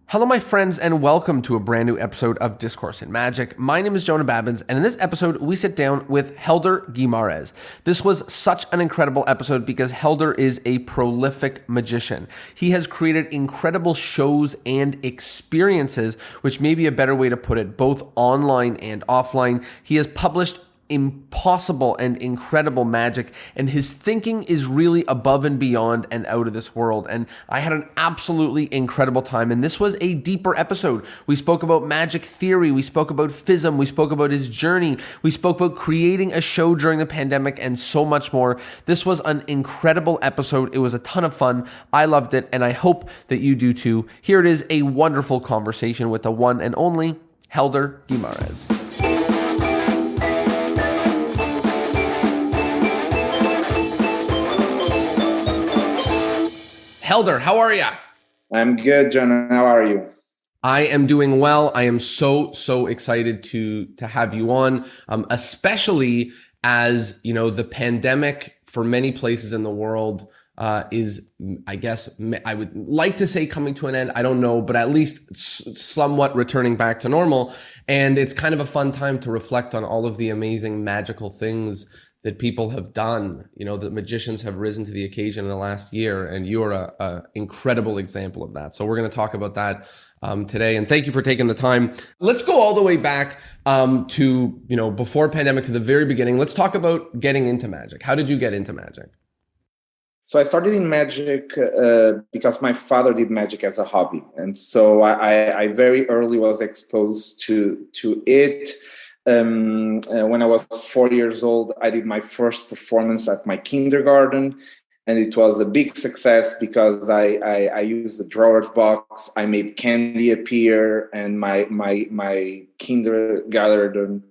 Hello, my friends, and welcome to a brand new episode of Discourse in Magic. My name is Jonah Babbins, and in this episode, we sit down with Helder Guimarães. This was such an incredible episode because Helder is a prolific magician. He has created incredible shows and experiences, which may be a better way to put it, both online and offline. He has published impossible and incredible magic, and his thinking is really above and beyond and out of this world. And I had an absolutely incredible time, and this was a deeper episode. We spoke about magic theory, we spoke about FISM, we spoke about his journey, we spoke about creating a show during the pandemic, and so much more. This was an incredible episode. It was a ton of fun. I loved it, and I hope that you do too. Here it is, a wonderful conversation with the one and only Helder Guimarães. Helder, how are you? I'm good, Jonah. How are you? I am doing well. I am so excited to have you on, especially as, you know, the pandemic for many places in the world is, I guess, I would like to say coming to an end. I don't know, but at least somewhat returning back to normal. And it's kind of a fun time to reflect on all of the amazing magical things that people have done. You know, that magicians have risen to the occasion in the last year, and you are a incredible example of that. So we're going to talk about that today, and thank you for taking the time. Let's go all the way back to, you know, before pandemic, to the very beginning. Let's talk about getting into magic. How did you get into magic? So I started in magic because my father did magic as a hobby, and so I very early was exposed to it. When I was 4 years old, I did my first performance at my kindergarten, and it was a big success because I used the drawer's box. I made candy appear, and my kindergarten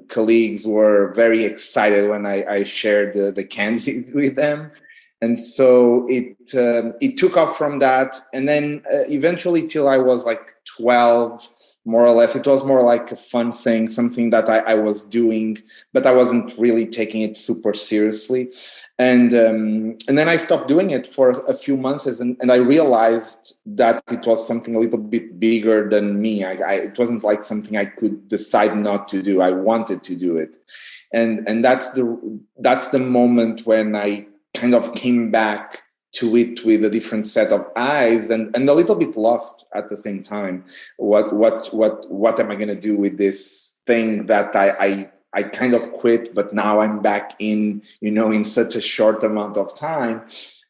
colleagues were very excited when I shared the candy with them. And so it took off from that, and then eventually till I was like 12, more or less. It was more like a fun thing, something that I was doing, but I wasn't really taking it super seriously. And then I stopped doing it for a few months, and I realized that it was something a little bit bigger than me. It wasn't like something I could decide not to do. I wanted to do it, and that's the moment when I kind of came back to it with a different set of eyes, and a little bit lost at the same time. What am I going to do with this thing that I kind of quit, but now I'm back in, you know, in such a short amount of time.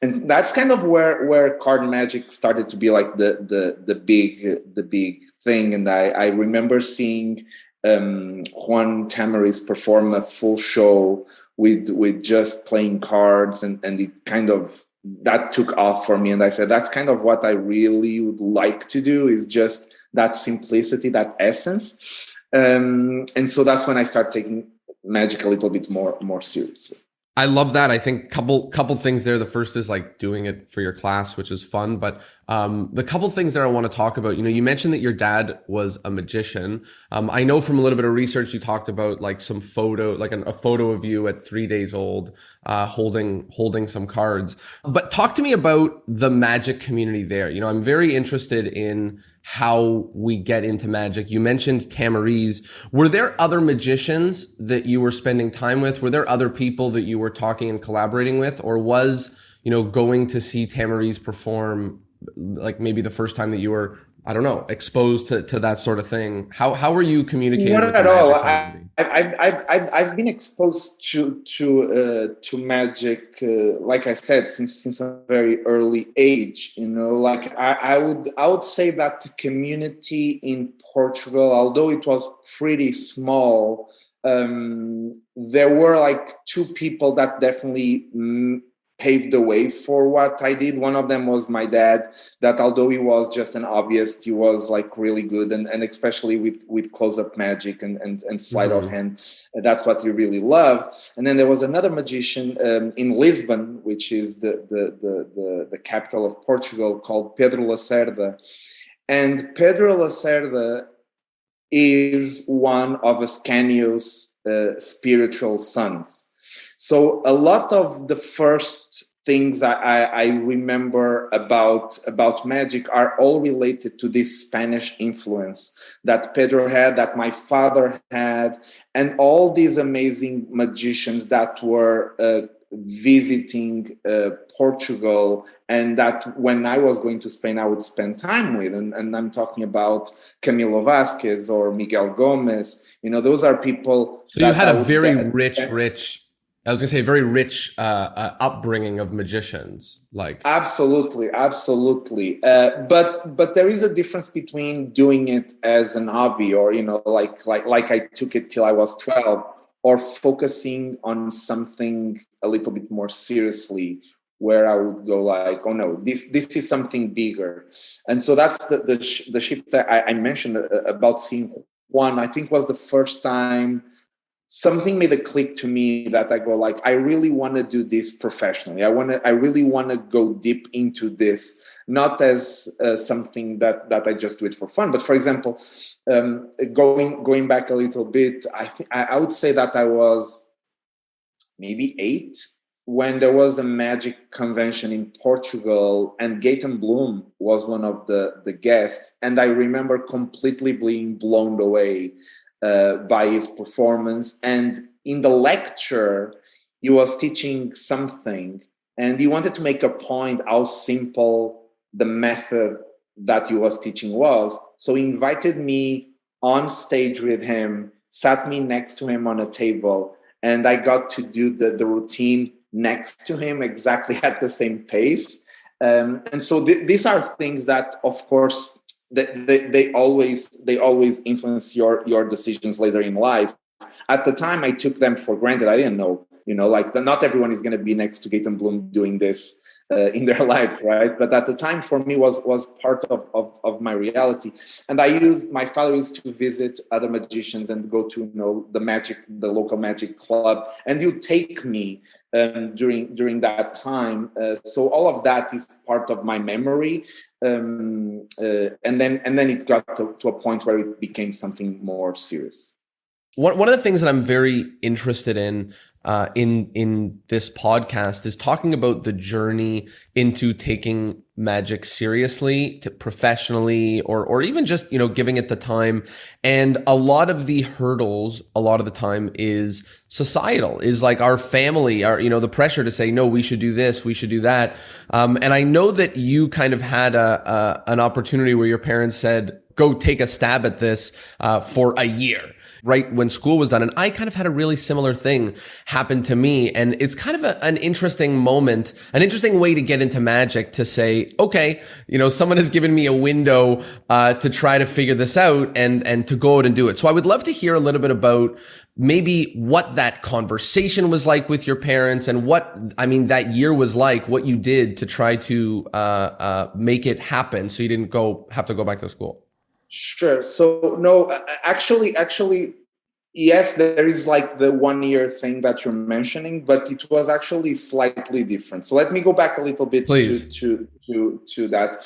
And that's kind of where card magic started to be like the big thing. And I remember seeing Juan Tamariz perform a full show with just playing cards, and it kind of that took off for me. And I said, that's kind of what I really would like to do, is just that simplicity, that essence. And so that's when I start taking magic a little bit more seriously. I love that. I think couple things there. The first is like doing it for your class, which is fun. But the couple things that I want to talk about, you know, you mentioned that your dad was a magician. I know from a little bit of research, you talked about like some photo, like a photo of you at 3 days old, holding some cards. But talk to me about the magic community there. You know, I'm very interested in how we get into magic. You mentioned Tamariz. Were there other magicians that you were spending time with? Were there other people that you were talking and collaborating with? Or was, you know, going to see Tamariz perform like maybe the first time that you were, I don't know, exposed to that sort of thing? How were you communicating Not with at the all. magic community? I've been exposed to magic, like I said, since a very early age. You know, like I would say that the community in Portugal, although it was pretty small, there were like two people that definitely paved the way for what I did. One of them was my dad, that although he was just an hobbyist, he was like really good, and especially with close-up magic and sleight of hand. That's what he really loved. And then there was another magician in Lisbon, which is the capital of Portugal, called Pedro Lacerda. And Pedro Lacerda is one of Ascanio's spiritual sons. So a lot of the first things I remember about magic are all related to this Spanish influence that Pedro had, that my father had, and all these amazing magicians that were visiting Portugal, and that when I was going to Spain, I would spend time with. And I'm talking about Camilo Vasquez or Miguel Gomez. Those are people. So you had a very rich. I was going to say very rich upbringing of magicians. Like absolutely. But there is a difference between doing it as an hobby, or like I took it till I was 12, or focusing on something a little bit more seriously, where I would go like, oh no, this is something bigger. And so that's the shift that I mentioned about seeing Juan. I think was the first time something made a click to me, that I go like, I really want to do this professionally. I really want to go deep into this, not as something that I just do it for fun. But for example, going back a little bit, I would say that I was maybe 8 when there was a magic convention in Portugal, and Gaten Bloom was one of the guests, and I remember completely being blown away by his performance. And in the lecture, he was teaching something, and he wanted to make a point how simple the method that he was teaching was. So he invited me on stage with him, sat me next to him on a table, and I got to do the routine next to him exactly at the same pace. And so these are things that, of course, they always influence your decisions later in life. At the time, I took them for granted. I didn't know, like not everyone is going to be next to Gaten Bloom doing this in their life, right? But at the time, for me, was part of my reality. And my father used to visit other magicians and go to the local magic club, and he would take me during that time. So all of that is part of my memory. And then it got to a point where it became something more serious. One of the things that I'm very interested in this podcast is talking about the journey into taking magic seriously, professionally, or even just, giving it the time. And a lot of the hurdles, a lot of the time, is societal, is like our family, the pressure to say, no, we should do this, we should do that. And I know that you kind of had an opportunity where your parents said, go take a stab at this for a year, right when school was done. And I kind of had a really similar thing happen to me. And it's kind of an interesting moment, an interesting way to get into magic, to say, okay, someone has given me a window to try to figure this out and to go out and do it. So I would love to hear a little bit about maybe what that conversation was like with your parents, and that year was like, what you did to try to make it happen so you didn't have to go back to school. Sure. So no, actually, yes, there is like the 1 year thing that you're mentioning, but it was actually slightly different. So let me go back a little bit to that.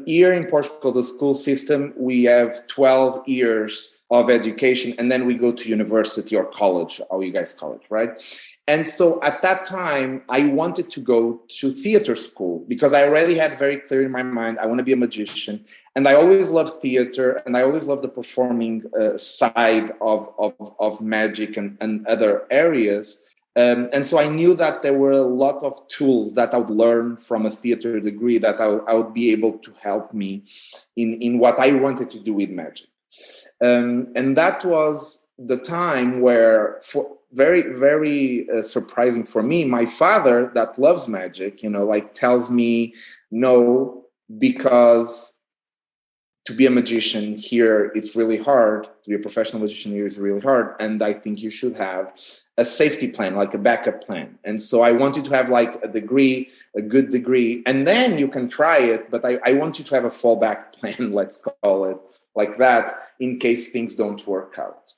Here in Portugal, the school system, we have 12 years of education, and then we go to university or college, how you guys call it, right? And so at that time, I wanted to go to theater school because I already had very clear in my mind, I want to be a magician. And I always loved theater, and I always loved the performing side of magic and other areas. And so I knew that there were a lot of tools that I would learn from a theater degree that I would be able to help me in what I wanted to do with magic. And that was the time where, for very, very surprising for me, my father, that loves magic, tells me no, because to be a magician here, it's really hard. To be a professional magician here is really hard. And I think you should have a safety plan, like a backup plan. And so I want you to have like a good degree, and then you can try it. But I want you to have a fallback plan, let's call it like that, in case things don't work out.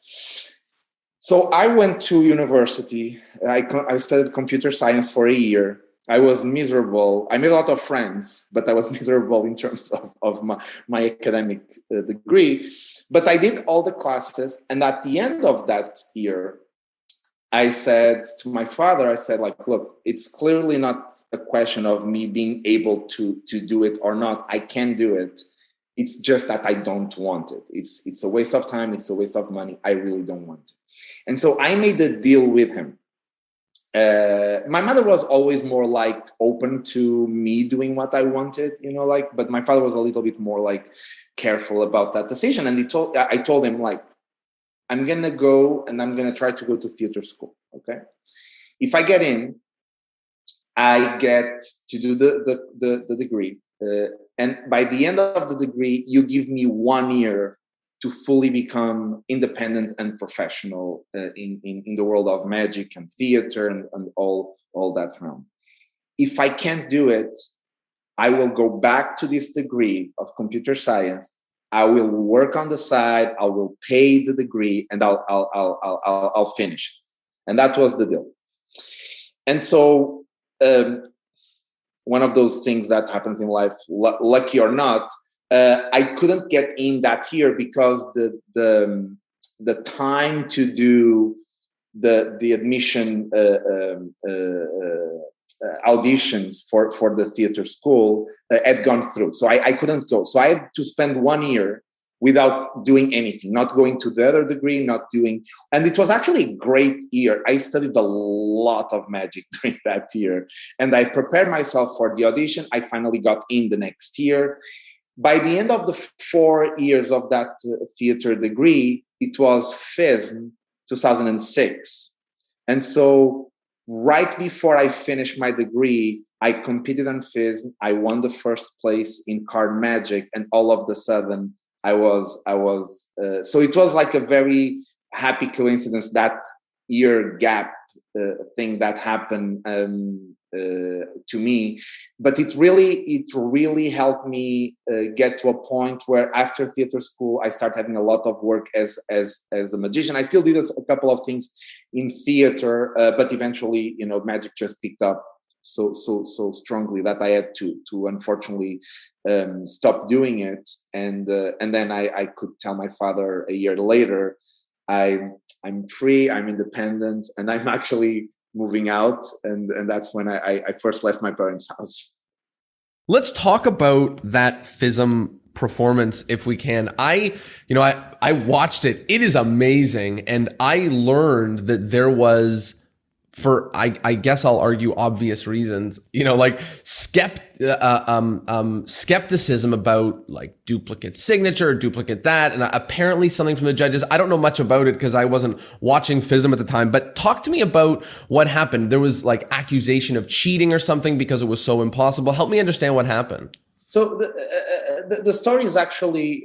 So I went to university. I studied computer science for a year. I was miserable. I made a lot of friends, but I was miserable in terms of my academic degree. But I did all the classes. And at the end of that year, I said to my father, I said, like, look, it's clearly not a question of me being able to do it or not. I can do it. It's just that I don't want it. It's a waste of time. It's a waste of money. I really don't want to. And so I made a deal with him. My mother was always more like open to me doing what I wanted, like, but my father was a little bit more like careful about that decision. And I told him, like, I'm going to go and I'm going to try to go to theater school. Okay. If I get in, I get to do the degree. And by the end of the degree, you give me 1 year to fully become independent and professional in the world of magic and theater and all that realm. If I can't do it, I will go back to this degree of computer science. I will work on the side. I will pay the degree, and I'll finish it. And that was the deal. And so, one of those things that happens in life, lucky or not, I couldn't get in that year because the time to do the admission auditions for the theater school had gone through. So I couldn't go. So I had to spend 1 year without doing anything, not going to the other degree, and it was actually a great year. I studied a lot of magic during that year, and I prepared myself for the audition. I finally got in the next year. By the end of the 4 years of that theater degree, it was FISM 2006. And so right before I finished my degree, I competed on FISM. I won the first place in card magic, and all of a sudden, I was. So it was like a very happy coincidence, that year gap thing that happened to me. But it really helped me get to a point where after theater school, I started having a lot of work as a magician. I still did a couple of things in theater, but eventually, magic just picked up so strongly that I had to unfortunately stop doing it. And then I could tell my father a year later, I'm free, I'm independent, and I'm actually moving out. And that's when I first left my parents' house. Let's talk about that FISM performance if we can. I watched it. It is amazing. And I learned that there was, for I guess I'll argue obvious reasons, like skepticism about like duplicate signature, duplicate that, and apparently something from the judges. I don't know much about it because I wasn't watching FISM at the time, but talk to me about what happened. There was like accusation of cheating or something because it was so impossible. Help me understand what happened. So the story is actually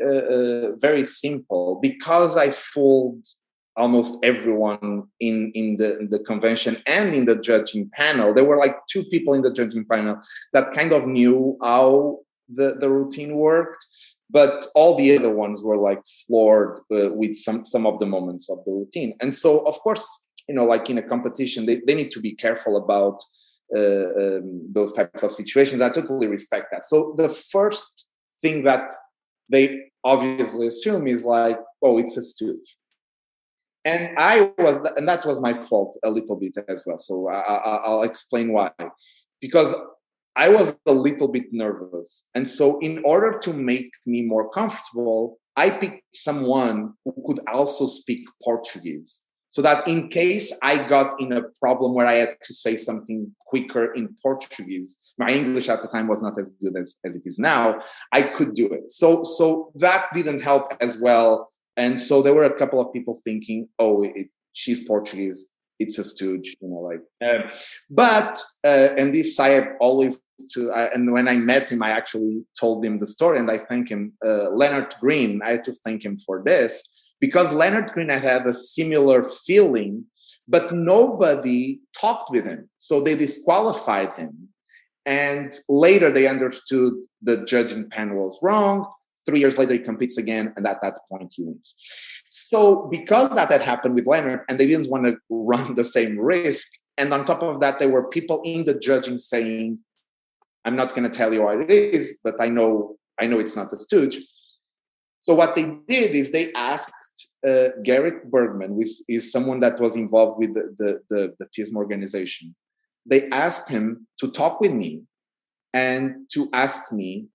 very simple. Because I fooled almost everyone in the convention and in the judging panel. There were like 2 people in the judging panel that kind of knew how the routine worked, but all the other ones were like floored with some of the moments of the routine. And so, of course, like in a competition, they need to be careful about those types of situations. I totally respect that. So the first thing that they obviously assume is like, oh, it's a stooge. And that was my fault a little bit as well. So I'll explain why. Because I was a little bit nervous. And so in order to make me more comfortable, I picked someone who could also speak Portuguese. So that in case I got in a problem where I had to say something quicker in Portuguese, my English at the time was not as good as it is now, I could do it. So that didn't help as well. And so there were a couple of people thinking, oh, she's Portuguese, it's a stooge, but this I have always and when I met him, I actually told him the story, and I thank him. Leonard Green, I had to thank him for this, because Leonard Green had a similar feeling, but nobody talked with him. So they disqualified him. And later they understood the judging panel was wrong. 3 years later, he competes again, and at that point, he wins. So because that had happened with Leonard, and they didn't want to run the same risk, and on top of that, there were people in the judging saying, I'm not going to tell you what it is, but I know it's not a stooge. So what they did is they asked Garrett Bergman, which is someone that was involved with the FISM organization. They asked him to talk with me and to ask me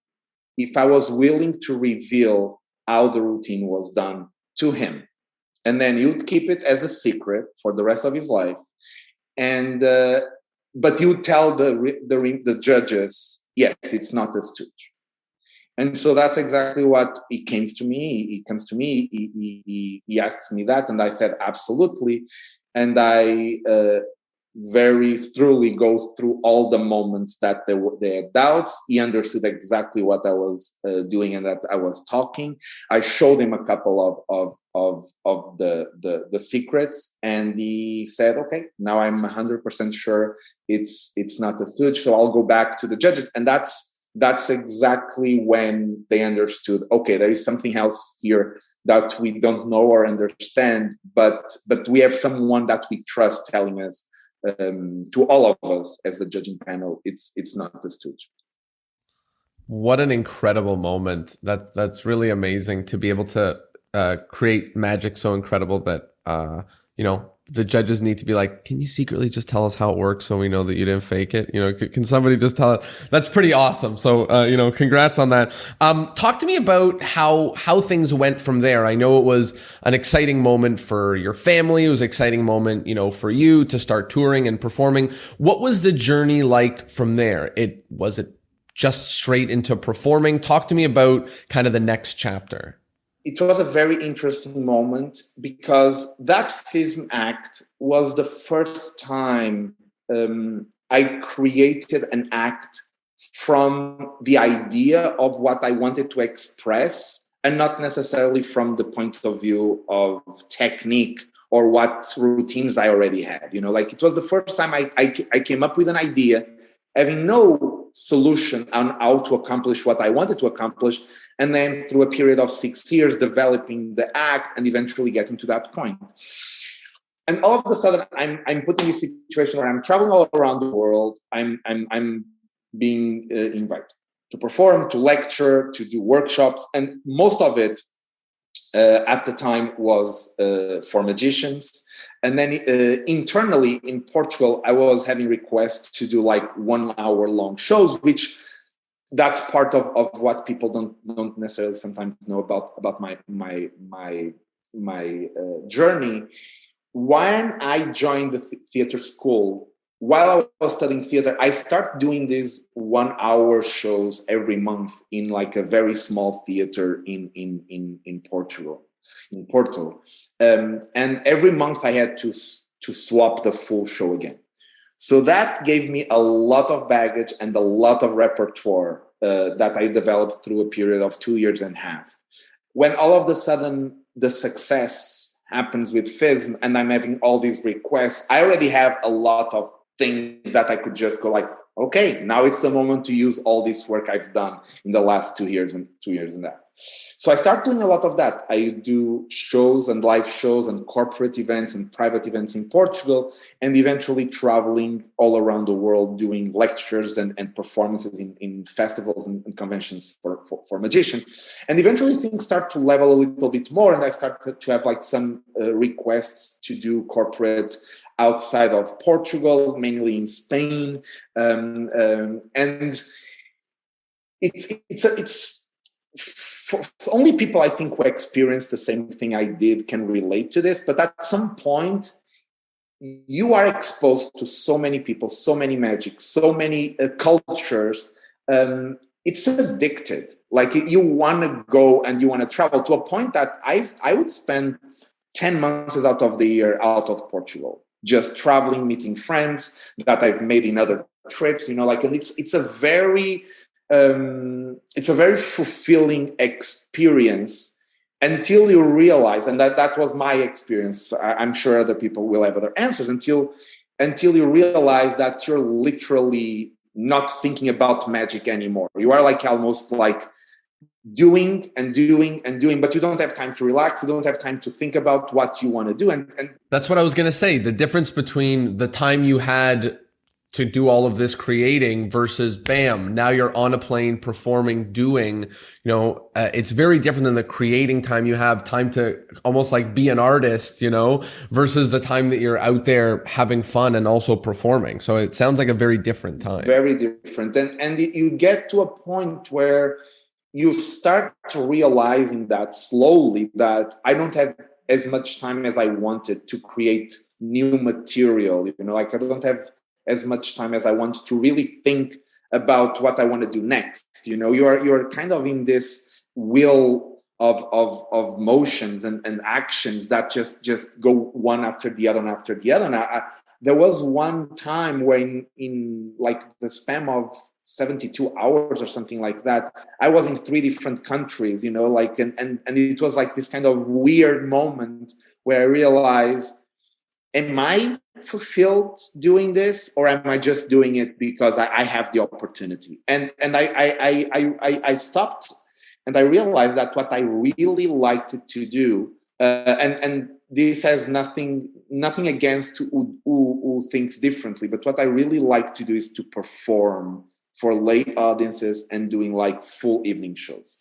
if I was willing to reveal how the routine was done to him. And then he would keep it as a secret for the rest of his life. And but he would tell the judges, yes, it's not a stooge. And so that's exactly what he comes to me. He comes to me. He asks me that, and I said absolutely. And I very thoroughly go through all the moments that there had doubts. He understood exactly what I was doing and that I was talking. I showed him a couple of the secrets, and he said, "Okay, now I'm 100% sure it's not a stooge. So I'll go back to the judges." And that's exactly when they understood, okay, there is something else here that we don't know or understand, but we have someone that we trust telling us, to all of us as the judging panel, it's not a stooge. What an incredible moment. That's really amazing to be able to create magic so incredible that the judges need to be like, can you secretly just tell us how it works so we know that you didn't fake it? Can somebody just tell it? That's pretty awesome. So, congrats on that. Talk to me about how things went from there. I know it was an exciting moment for your family. It was an exciting moment, for you to start touring and performing. What was the journey like from there? Was it just straight into performing? Talk to me about kind of the next chapter. It was a very interesting moment because that FISM act was the first time I created an act from the idea of what I wanted to express and not necessarily from the point of view of technique or what routines I already had. It was the first time I came up with an idea, having no solution on how to accomplish what I wanted to accomplish, and then through a period of 6 years developing the act and eventually getting to that point. And all of a sudden I'm put in this situation where I'm traveling all around the world. I'm being invited to perform, to lecture, to do workshops, and most of it at the time was for magicians. And then internally in Portugal, I was having requests to do 1 hour long shows, which that's part of what people don't necessarily sometimes know about my journey. When I joined the theater school, while I was studying theater, I started doing these 1 hour shows every month in a very small theater in Portugal. In Porto, and every month I had to swap the full show again. So that gave me a lot of baggage and a lot of repertoire that I developed through a period of 2 years and a half. When all of a sudden the success happens with FISM and I'm having all these requests, I already have a lot of things that I could just go okay, now it's the moment to use all this work I've done in the last 2 years and a half. So I start doing a lot of that. I do shows and live shows and corporate events and private events in Portugal, and eventually traveling all around the world doing lectures and performances in festivals and conventions for magicians. And eventually things start to level a little bit more, and I start to have some requests to do corporate outside of Portugal, mainly in Spain, and it's only people I think who experience the same thing I did can relate to this. But at some point, you are exposed to so many people, so many magic, so many cultures. It's addictive. You want to go and you want to travel to a point that I would spend 10 months out of the year out of Portugal, just traveling, meeting friends that I've made in other trips, and it's a very fulfilling experience until you realize, and that was my experience. I'm sure other people will have other answers until you realize that you're literally not thinking about magic anymore. You are almost doing and doing and doing, but you don't have time to relax. You don't have time to think about what you want to do. And that's what I was going to say. The difference between the time you had to do all of this creating versus bam, now you're on a plane performing, doing, it's very different than the creating time. You have time to almost like be an artist, versus the time that you're out there having fun and also performing. So it sounds like a very different time. Very different. And you get to a point where you start realizing that slowly that I don't have as much time as I wanted to create new material. Like I don't have as much time as I want to really think about what I want to do next. You're kind of in this wheel of motions and actions that just go one after the other and after the other. And there was one time when in like the span of 72 hours or something like that, I was in 3 different countries, and it was like this kind of weird moment where I realized, am I fulfilled doing this, or am I just doing it because I have the opportunity? And I stopped and I realized that what I really liked to do, and this has nothing against who thinks differently, but what I really like to do is to perform for late audiences and doing like full evening shows.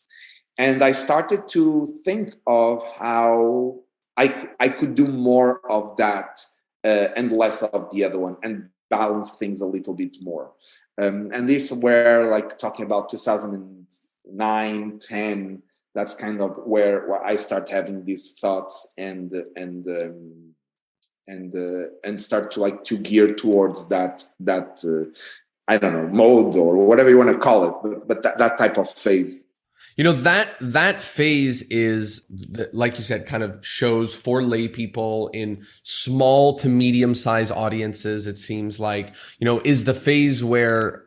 And I started to think of how I could do more of that and less of the other one, and balance things a little bit more. And this where, like, talking about 2009, 10, that's kind of where I start having these thoughts and start to gear towards that I don't know, mode or whatever you want to call it, but that type of phase. That phase is, like you said, kind of shows for lay people in small to medium sized audiences. It seems like, is the phase where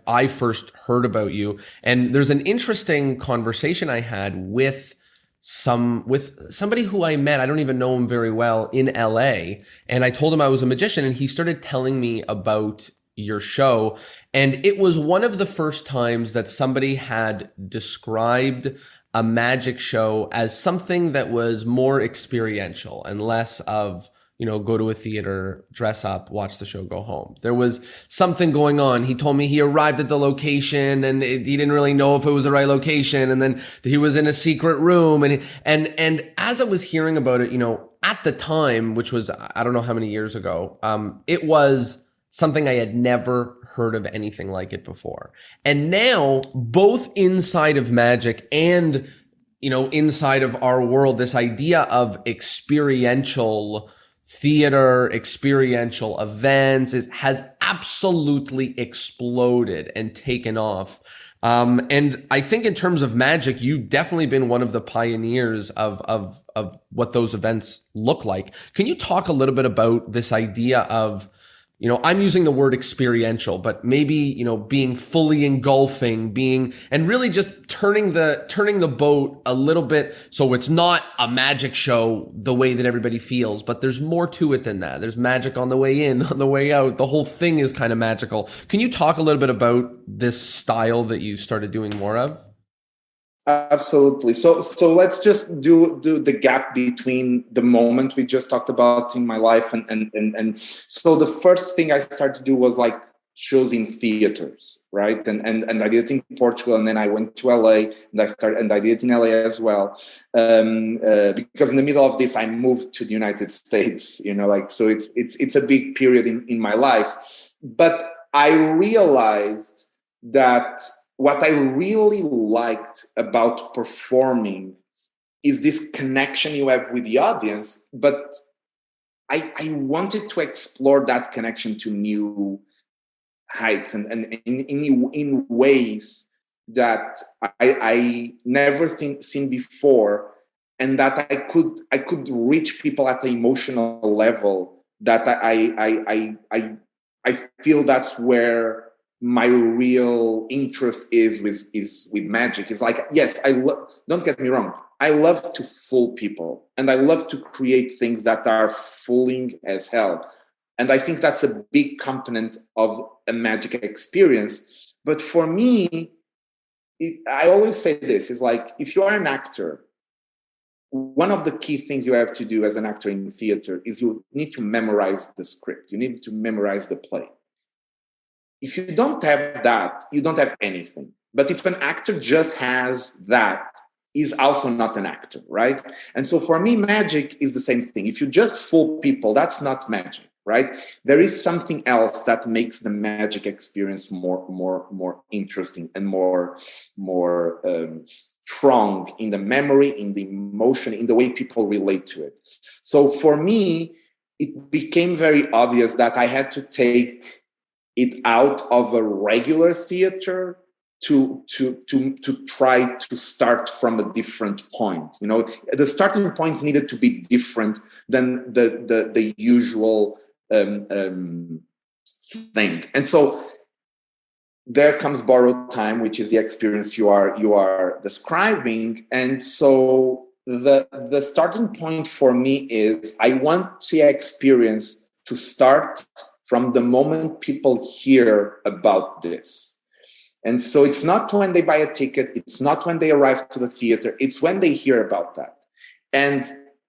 I first heard about you. And there's an interesting conversation I had with somebody who I met. I don't even know him very well, in LA. And I told him I was a magician, and he started telling me about your show. And it was one of the first times that somebody had described a magic show as something that was more experiential and less of, go to a theater, dress up, watch the show, go home. There was something going on. He told me he arrived at the location and he didn't really know if it was the right location. And then he was in a secret room. And as I was hearing about it, at the time, which was, I don't know how many years ago, it was something I had never heard of anything like it before. And now, both inside of magic and, inside of our world, this idea of experiential theater, experiential events has absolutely exploded and taken off. And I think in terms of magic, you've definitely been one of the pioneers of what those events look like. Can you talk a little bit about this idea of, I'm using the word experiential, but maybe, being fully engulfing, and really just turning the boat a little bit so it's not a magic show the way that everybody feels, but there's more to it than that. There's magic on the way in, on the way out. The whole thing is kind of magical. Can you talk a little bit about this style that you started doing more of? Absolutely. So let's just do the gap between the moment we just talked about in my life and so the first thing I started to do was like shows in theaters, right? And I did it in Portugal, and then I went to LA and I did it in LA as well. Because in the middle of this I moved to the United States, so it's a big period in my life. But I realized that what I really liked about performing is this connection you have with the audience, but I wanted to explore that connection to new heights and in ways that I never seen before, and that I could reach people at the emotional level that I feel that's where my real interest is with magic. It's like, yes, don't get me wrong, I love to fool people and I love to create things that are fooling as hell, and I think that's a big component of a magic experience. But for me, I always say this is like, if you are an actor, one of the key things you have to do as an actor in theater is you need to memorize the script, you need to memorize the play. if you don't have that, you don't have anything. But if an actor just has that, is also not an actor, right? And so for me, magic is the same thing. If you just fool people, that's not magic, right? There is something else that makes the magic experience more interesting and more strong in the memory, in the emotion, in the way people relate to it. So for me, it became very obvious that I had to take it out of a regular theater to try to start from a different point. You know, the starting point needed to be different than the usual thing. And so there comes borrowed time, which is the experience you are describing. And so the starting point for me is I want the experience to start from the moment people hear about this. And so it's not when they buy a ticket, it's not when they arrive to the theater, it's when they hear about that. And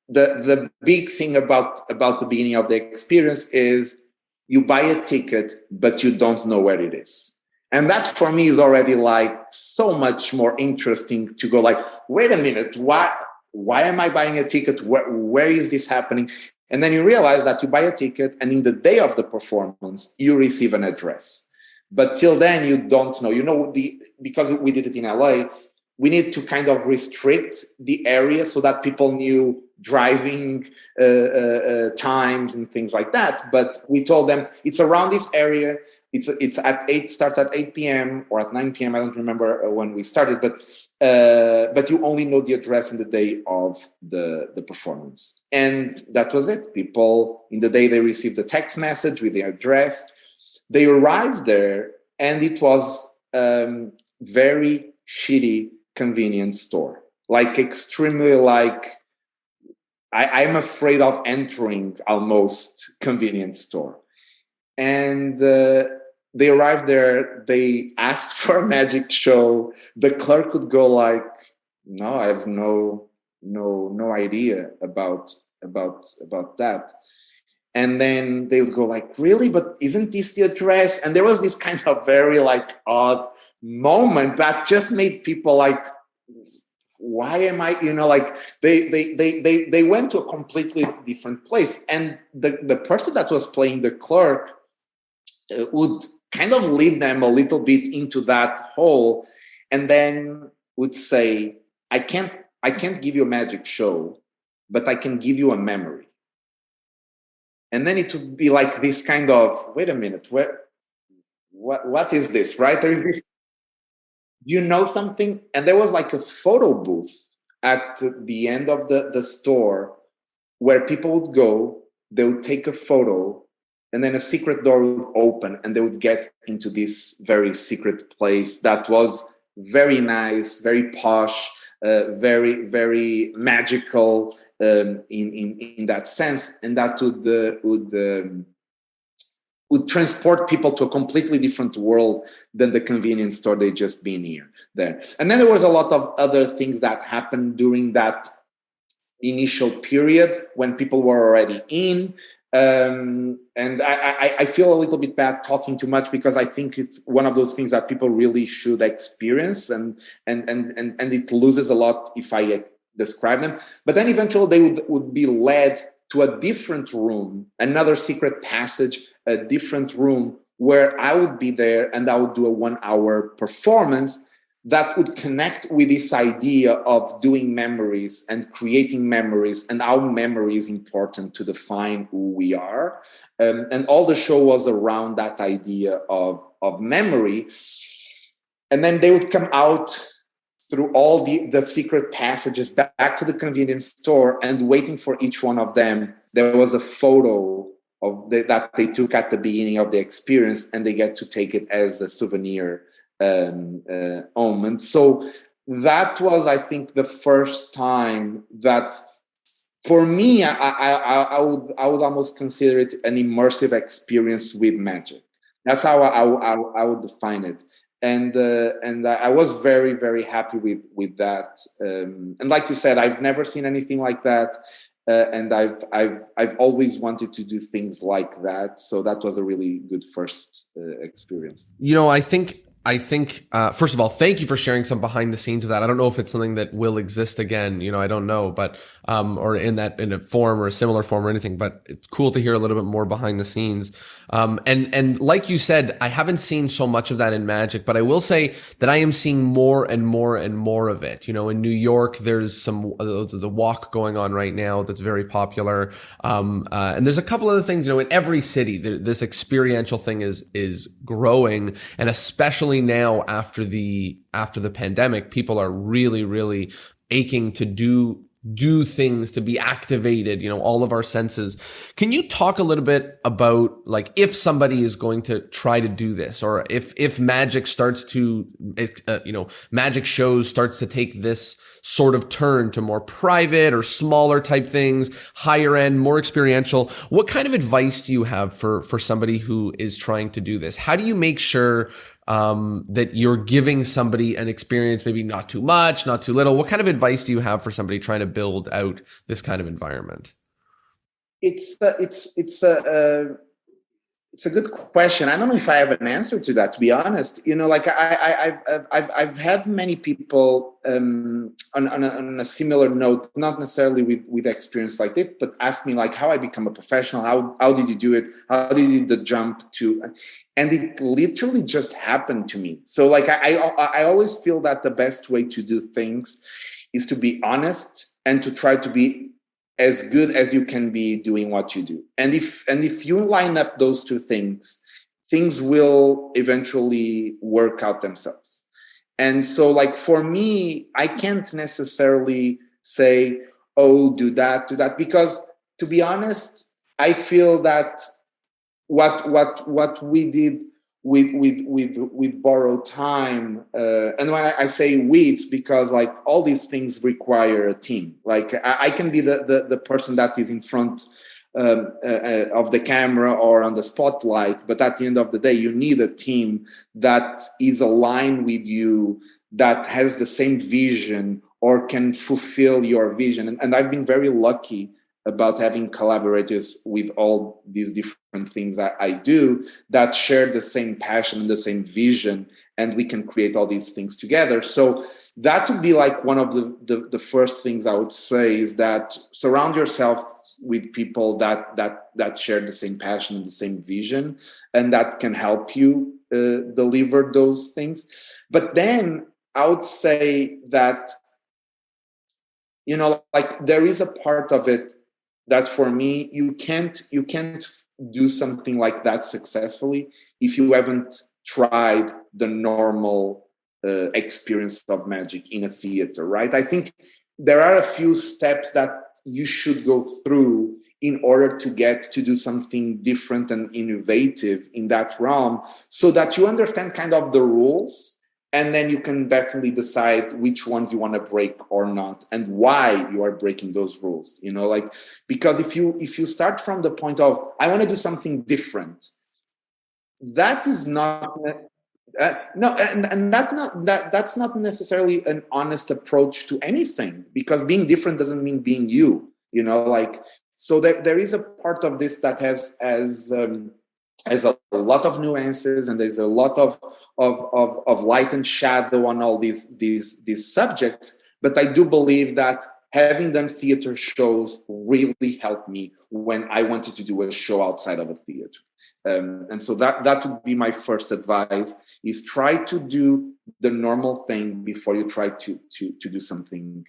the big thing about the beginning of the experience is you buy a ticket, but you don't know where it is. And that for me is already like so much more interesting to go like, wait a minute, why am I buying a ticket? Where is this happening? And then you realize that you buy a ticket and in the day of the performance, you receive an address. But till then, you don't know. You know, because we did it in LA, we need to kind of restrict the area so that people knew driving times and things like that. But we told them it's around this area. It's at 8, starts at 8 p.m. or at 9 p.m. I don't remember when we started, but you only know the address in the day of the performance. And that was it. People, in the day they received a text message with the address. They arrived there, and it was very shitty convenience store. Like extremely like, I'm afraid of entering almost convenience store. And they arrived there, they asked for a magic show. The clerk would go like, no, I have no idea about that. And then they would go like, really? But isn't this the address? And there was this kind of very like odd moment that just made people like, why am I, you know, like they went to a completely different place. And the person that was playing the clerk would kind of lead them a little bit into that hole and then would say, I can't give you a magic show, but I can give you a memory. And then it would be like this kind of, wait a minute, what is this, right? There is this, you know something? And there was like a photo booth at the end of the store where people would go, they would take a photo, and then a secret door would open and they would get into this very secret place that was very nice, very posh, very, very magical in that sense. And that would transport people to a completely different world than the convenience store they just been here there. And then there was a lot of other things that happened during that initial period when people were already in. And I feel a little bit bad talking too much because I think it's one of those things that people really should experience, and it loses a lot if I describe them. But then eventually they would be led to a different room, another secret passage, a different room where I would be there and I would do a 1-hour performance that would connect with this idea of doing memories and creating memories and how memory is important to define who we are. And all the show was around that idea of memory. And then they would come out through all the secret passages back to the convenience store, and waiting for each one of them, there was a photo of that they took at the beginning of the experience, and they get to take it as a souvenir home. And so that was, I think, the first time that, for me, I would almost consider it an immersive experience with magic. That's how I would define it. And I was very, very happy with that. And like you said, I've never seen anything like that. and I've always wanted to do things like that. So that was a really good first experience. I think first of all, thank you for sharing some behind the scenes of that. I don't know if it's something that will exist again, I don't know, but or in a form or a similar form or anything, but it's cool to hear a little bit more behind the scenes. And like you said, I haven't seen so much of that in Magic, but I will say that I am seeing more and more and more of it. In New York, there's the walk going on right now that's very popular. And there's a couple other things, in every city, this experiential thing is growing, and especially now after the pandemic, people are really, really aching to do things, to be activated, all of our senses. Can you talk a little bit about, like, if somebody is going to try to do this, or if magic starts to, magic shows starts to take this sort of turn to more private or smaller type things, higher end, more experiential, what kind of advice do you have for somebody who is trying to do this? How do you make sure that you're giving somebody an experience, maybe not too much, not too little? What kind of advice do you have for somebody trying to build out this kind of environment? It's a good question. I don't know if I have an answer to that, to be honest. Like I've had many people on a similar note, not necessarily with experience like this, but ask me like how I become a professional. How did you do it? How did you do the jump to? And it literally just happened to me. So like I always feel that the best way to do things is to be honest and to try to be as good as you can be doing what you do. And if you line up those two things will eventually work out themselves. And so like for me, I can't necessarily say, oh, do that, because to be honest, I feel that what we did with borrowed time, and when I say we, it's because like all these things require a team. Like I can be the person that is in front of the camera or on the spotlight, but at the end of the day, you need a team that is aligned with you, that has the same vision or can fulfill your vision. And I've been very lucky about having collaborators with all these different things I do that share the same passion and the same vision, and we can create all these things together. So that would be like one of the first things I would say, is that surround yourself with people that share the same passion and the same vision, and that can help you deliver those things. But then I would say that, like there is a part of it that for me, you can't do something like that successfully if you haven't tried the normal experience of magic in a theater, right? I think there are a few steps that you should go through in order to get to do something different and innovative in that realm, so that you understand kind of the rules. And then you can definitely decide which ones you want to break or not, and why you are breaking those rules. Like, because if you start from the point of I want to do something different, that is not no, and that's not necessarily an honest approach to anything, because being different doesn't mean being you. Like, so there is a part of this that has a lot of nuances, and there's a lot of light and shadow on all these subjects. But I do believe that having done theater shows really helped me when I wanted to do a show outside of a theater. And so that would be my first advice, is try to do the normal thing before you try to do something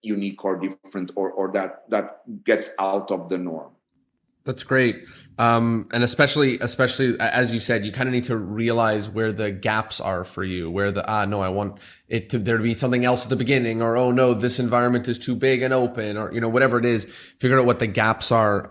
unique or different, or that gets out of the norm. That's great. And especially as you said, you kind of need to realize where the gaps are for you, where no, I want there to be something else at the beginning, or, oh no, this environment is too big and open, or, whatever it is, figure out what the gaps are,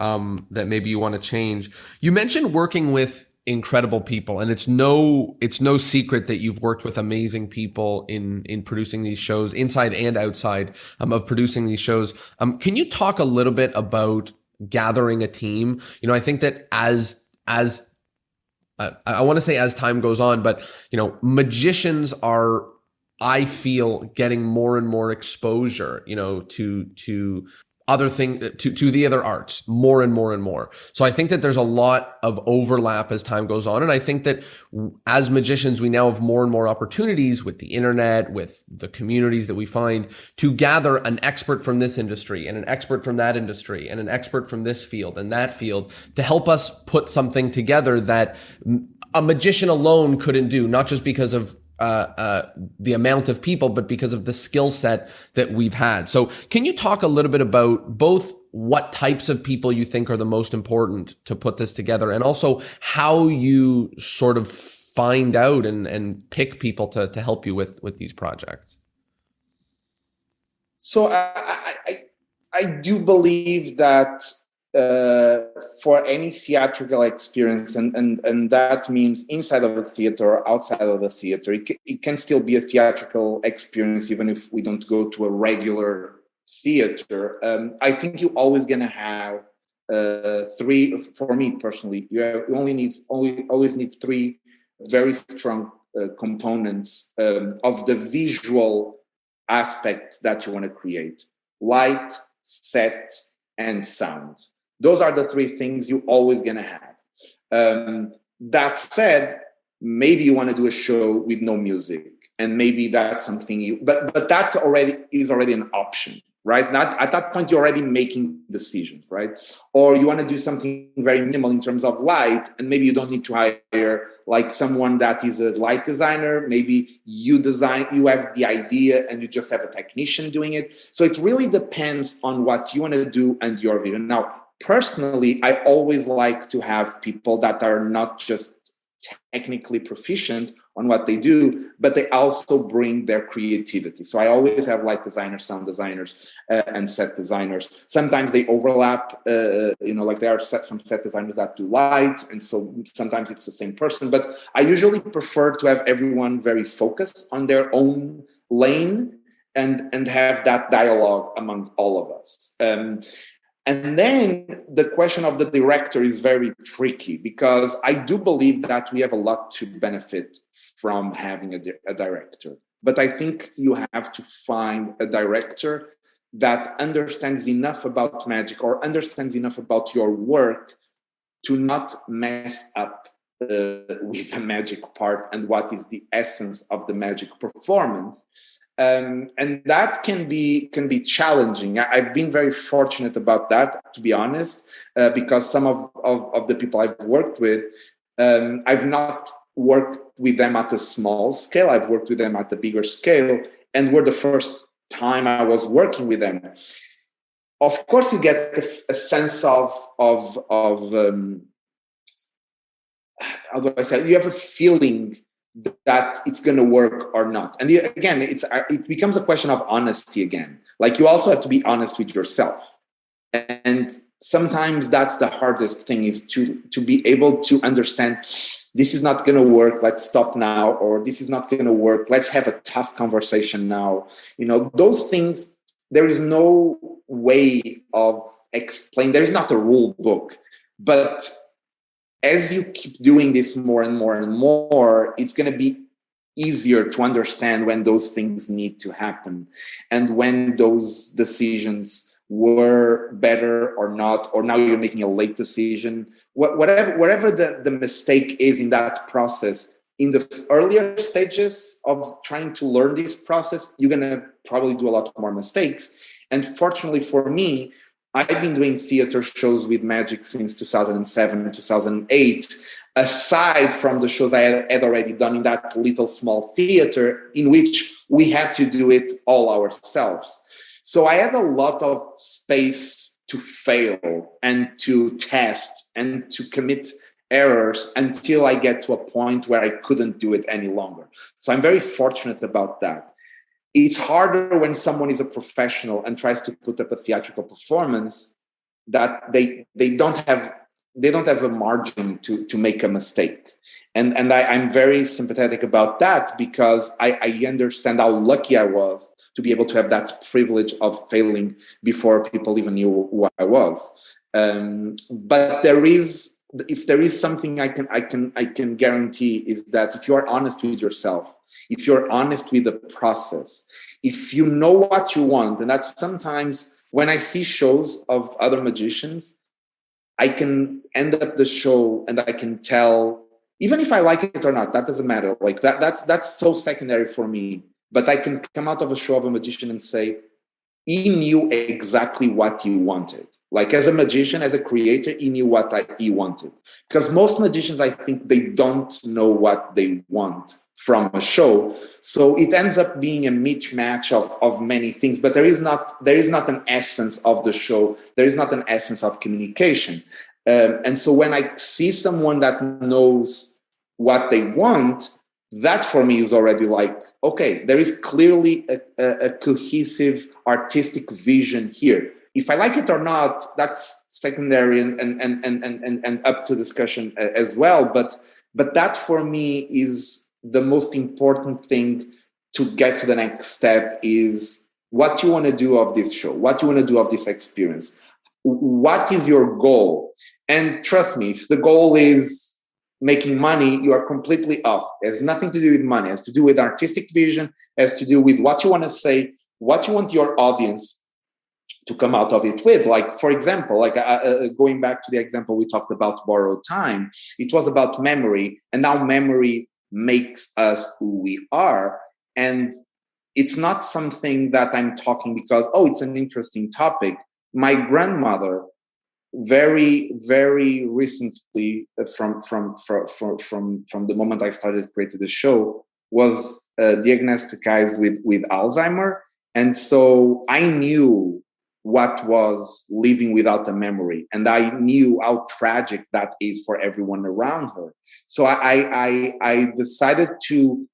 that maybe you want to change. You mentioned working with incredible people, and it's no secret that you've worked with amazing people in producing these shows, inside and outside of producing these shows. Can you talk a little bit about gathering a team? I think that as I want to say as time goes on, but magicians are, I feel, getting more and more exposure, to to the other arts more and more and more. So I think that there's a lot of overlap as time goes on. And I think that as magicians, we now have more and more opportunities with the internet, with the communities that we find, to gather an expert from this industry and an expert from that industry and an expert from this field and that field to help us put something together that a magician alone couldn't do, not just because of the amount of people, but because of the skill set that we've had. So can you talk a little bit about both what types of people you think are the most important to put this together, and also how you sort of find out and pick people to help you with these projects? So I do believe that for any theatrical experience, and that means inside of a theater or outside of a theater, it can still be a theatrical experience even if we don't go to a regular theater. I think you're always going to have three. For me personally, you always need three very strong components of the visual aspect that you want to create: light, set, and sound. Those are the three things you're always going to have. That said, maybe you want to do a show with no music, and maybe that's something but that is already an option, right? Not at that point, you're already making decisions, right? Or you want to do something very minimal in terms of light, and maybe you don't need to hire like someone that is a light designer. Maybe you have the idea and you just have a technician doing it. So it really depends on what you want to do and your vision. Now, personally, I always like to have people that are not just technically proficient on what they do, but they also bring their creativity. So I always have light designers, sound designers, and set designers. Sometimes they overlap, like there are some set designers that do light, and so sometimes it's the same person. But I usually prefer to have everyone very focused on their own lane and have that dialogue among all of us. And then the question of the director is very tricky, because I do believe that we have a lot to benefit from having a director. But I think you have to find a director that understands enough about magic or understands enough about your work to not mess up with the magic part and what is the essence of the magic performance. And that can be challenging. I've been very fortunate about that, to be honest, because some of the people I've worked with, I've not worked with them at a small scale. I've worked with them at a bigger scale, and were the first time I was working with them. Of course, you get a sense of how do I say? You have a feeling that it's going to work or not. And again, it becomes a question of honesty again. Like, you also have to be honest with yourself. And sometimes that's the hardest thing, is to be able to understand, this is not going to work, let's stop now, or this is not going to work, let's have a tough conversation now. Those things, there is no way of explaining. There is not a rule book. But as you keep doing this more and more and more, it's going to be easier to understand when those things need to happen, and when those decisions were better or not, or now you're making a late decision. Whatever the mistake is in that process, in the earlier stages of trying to learn this process, you're going to probably do a lot more mistakes. And fortunately for me, I've been doing theater shows with magic since 2007, 2008, aside from the shows I had already done in that little small theater in which we had to do it all ourselves. So I had a lot of space to fail and to test and to commit errors until I get to a point where I couldn't do it any longer. So I'm very fortunate about that. It's harder when someone is a professional and tries to put up a theatrical performance, that they don't have a margin to make a mistake. And I'm very sympathetic about that, because I understand how lucky I was to be able to have that privilege of failing before people even knew who I was. But if there is something I can guarantee, is that if you are honest with yourself, if you're honest with the process, if you know what you want, and that sometimes when I see shows of other magicians, I can end up the show and I can tell, even if I like it or not, that doesn't matter. Like that's so secondary for me. But I can come out of a show of a magician and say, he knew exactly what he wanted. Like as a magician, as a creator, he knew what he wanted. Because most magicians, I think, they don't know what they want from a show. So it ends up being a mismatch of many things, but there is not an essence of the show. There is not an essence of communication. And so when I see someone that knows what they want, that for me is already like, okay, there is clearly a cohesive artistic vision here. If I like it or not, that's secondary and up to discussion as well. But that for me is the most important thing to get to the next step, is what you want to do of this show, what you want to do of this experience. What is your goal? And trust me, if the goal is making money, you are completely off. It has nothing to do with money. It has to do with artistic vision. It has to do with what you want to say, what you want your audience to come out of it with. Like, for example, going back to the example we talked about, borrowed time, it was about memory, and now memory makes us who we are. And it's not something that I'm talking because, it's an interesting topic. My grandmother, very, very recently, from the moment I started creating the show, was diagnosed with Alzheimer. And so I knew what was living without a memory, and I knew how tragic that is for everyone around her. So I decided to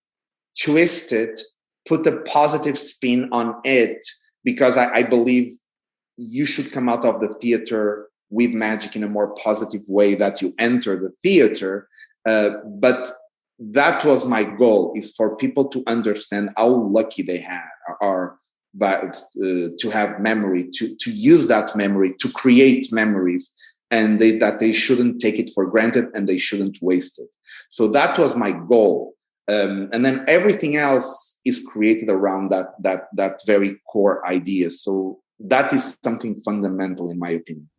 twist it, put a positive spin on it, because I believe you should come out of the theater with magic in a more positive way that you enter the theater. But that was my goal, is for people to understand how lucky they are to have memory, to use that memory, to create memories, and that they shouldn't take it for granted and they shouldn't waste it. So that was my goal. And then everything else is created around that very core idea. So that is something fundamental, in my opinion.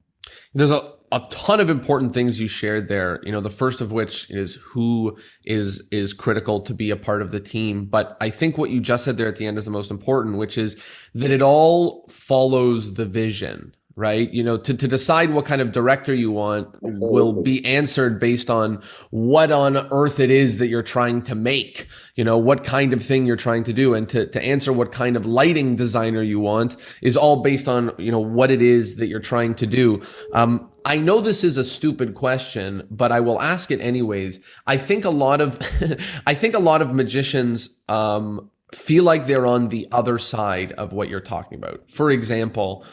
There's a ton of important things you shared there. The first of which is who is critical to be a part of the team. But I think what you just said there at the end is the most important, which is that it all follows the vision, right? To decide what kind of director you want will be answered based on what on earth it is that you're trying to make, what kind of thing you're trying to do. And to answer what kind of lighting designer you want is all based on, what it is that you're trying to do. I know this is a stupid question, but I will ask it anyways. I think a lot of magicians, feel like they're on the other side of what you're talking about. For example,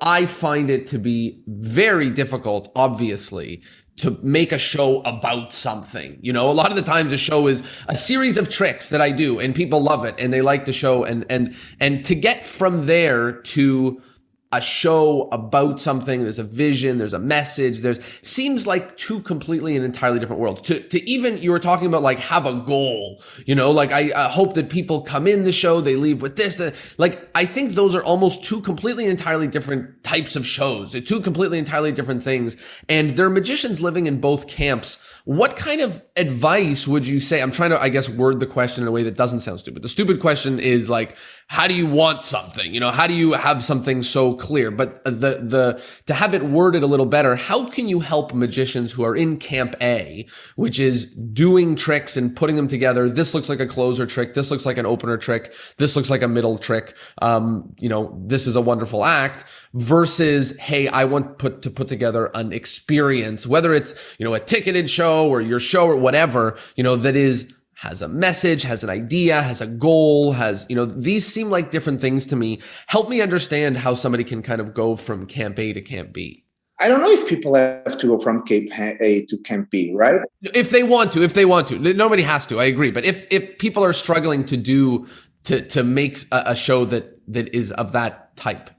I find it to be very difficult, obviously, to make a show about something. A lot of the times a show is a series of tricks that I do and people love it and they like the show. And to get from there to a show about something, there's a vision, there's a message, seems like two completely and entirely different worlds. To even, you were talking about like have a goal, like I hope that people come in the show, they leave with this, I think those are almost two completely and entirely different types of shows. They're two completely entirely different things. And there are magicians living in both camps. What kind of advice would you say? I'm trying to, I guess, word the question in a way that doesn't sound stupid. The stupid question is like, how do you want something? How do you have something so clear? But to have it worded a little better, how can you help magicians who are in camp A, which is doing tricks and putting them together? This looks like a closer trick. This looks like an opener trick. This looks like a middle trick. This is a wonderful act, versus, hey, I want to put together an experience, whether it's, a ticketed show or your show or whatever, that has a message, has an idea, has a goal, these seem like different things to me. Help me understand how somebody can kind of go from camp A to camp B. I don't know if people have to go from camp A to camp B, right? If they want to. Nobody has to, I agree. But if people are struggling to make a show that is of that type.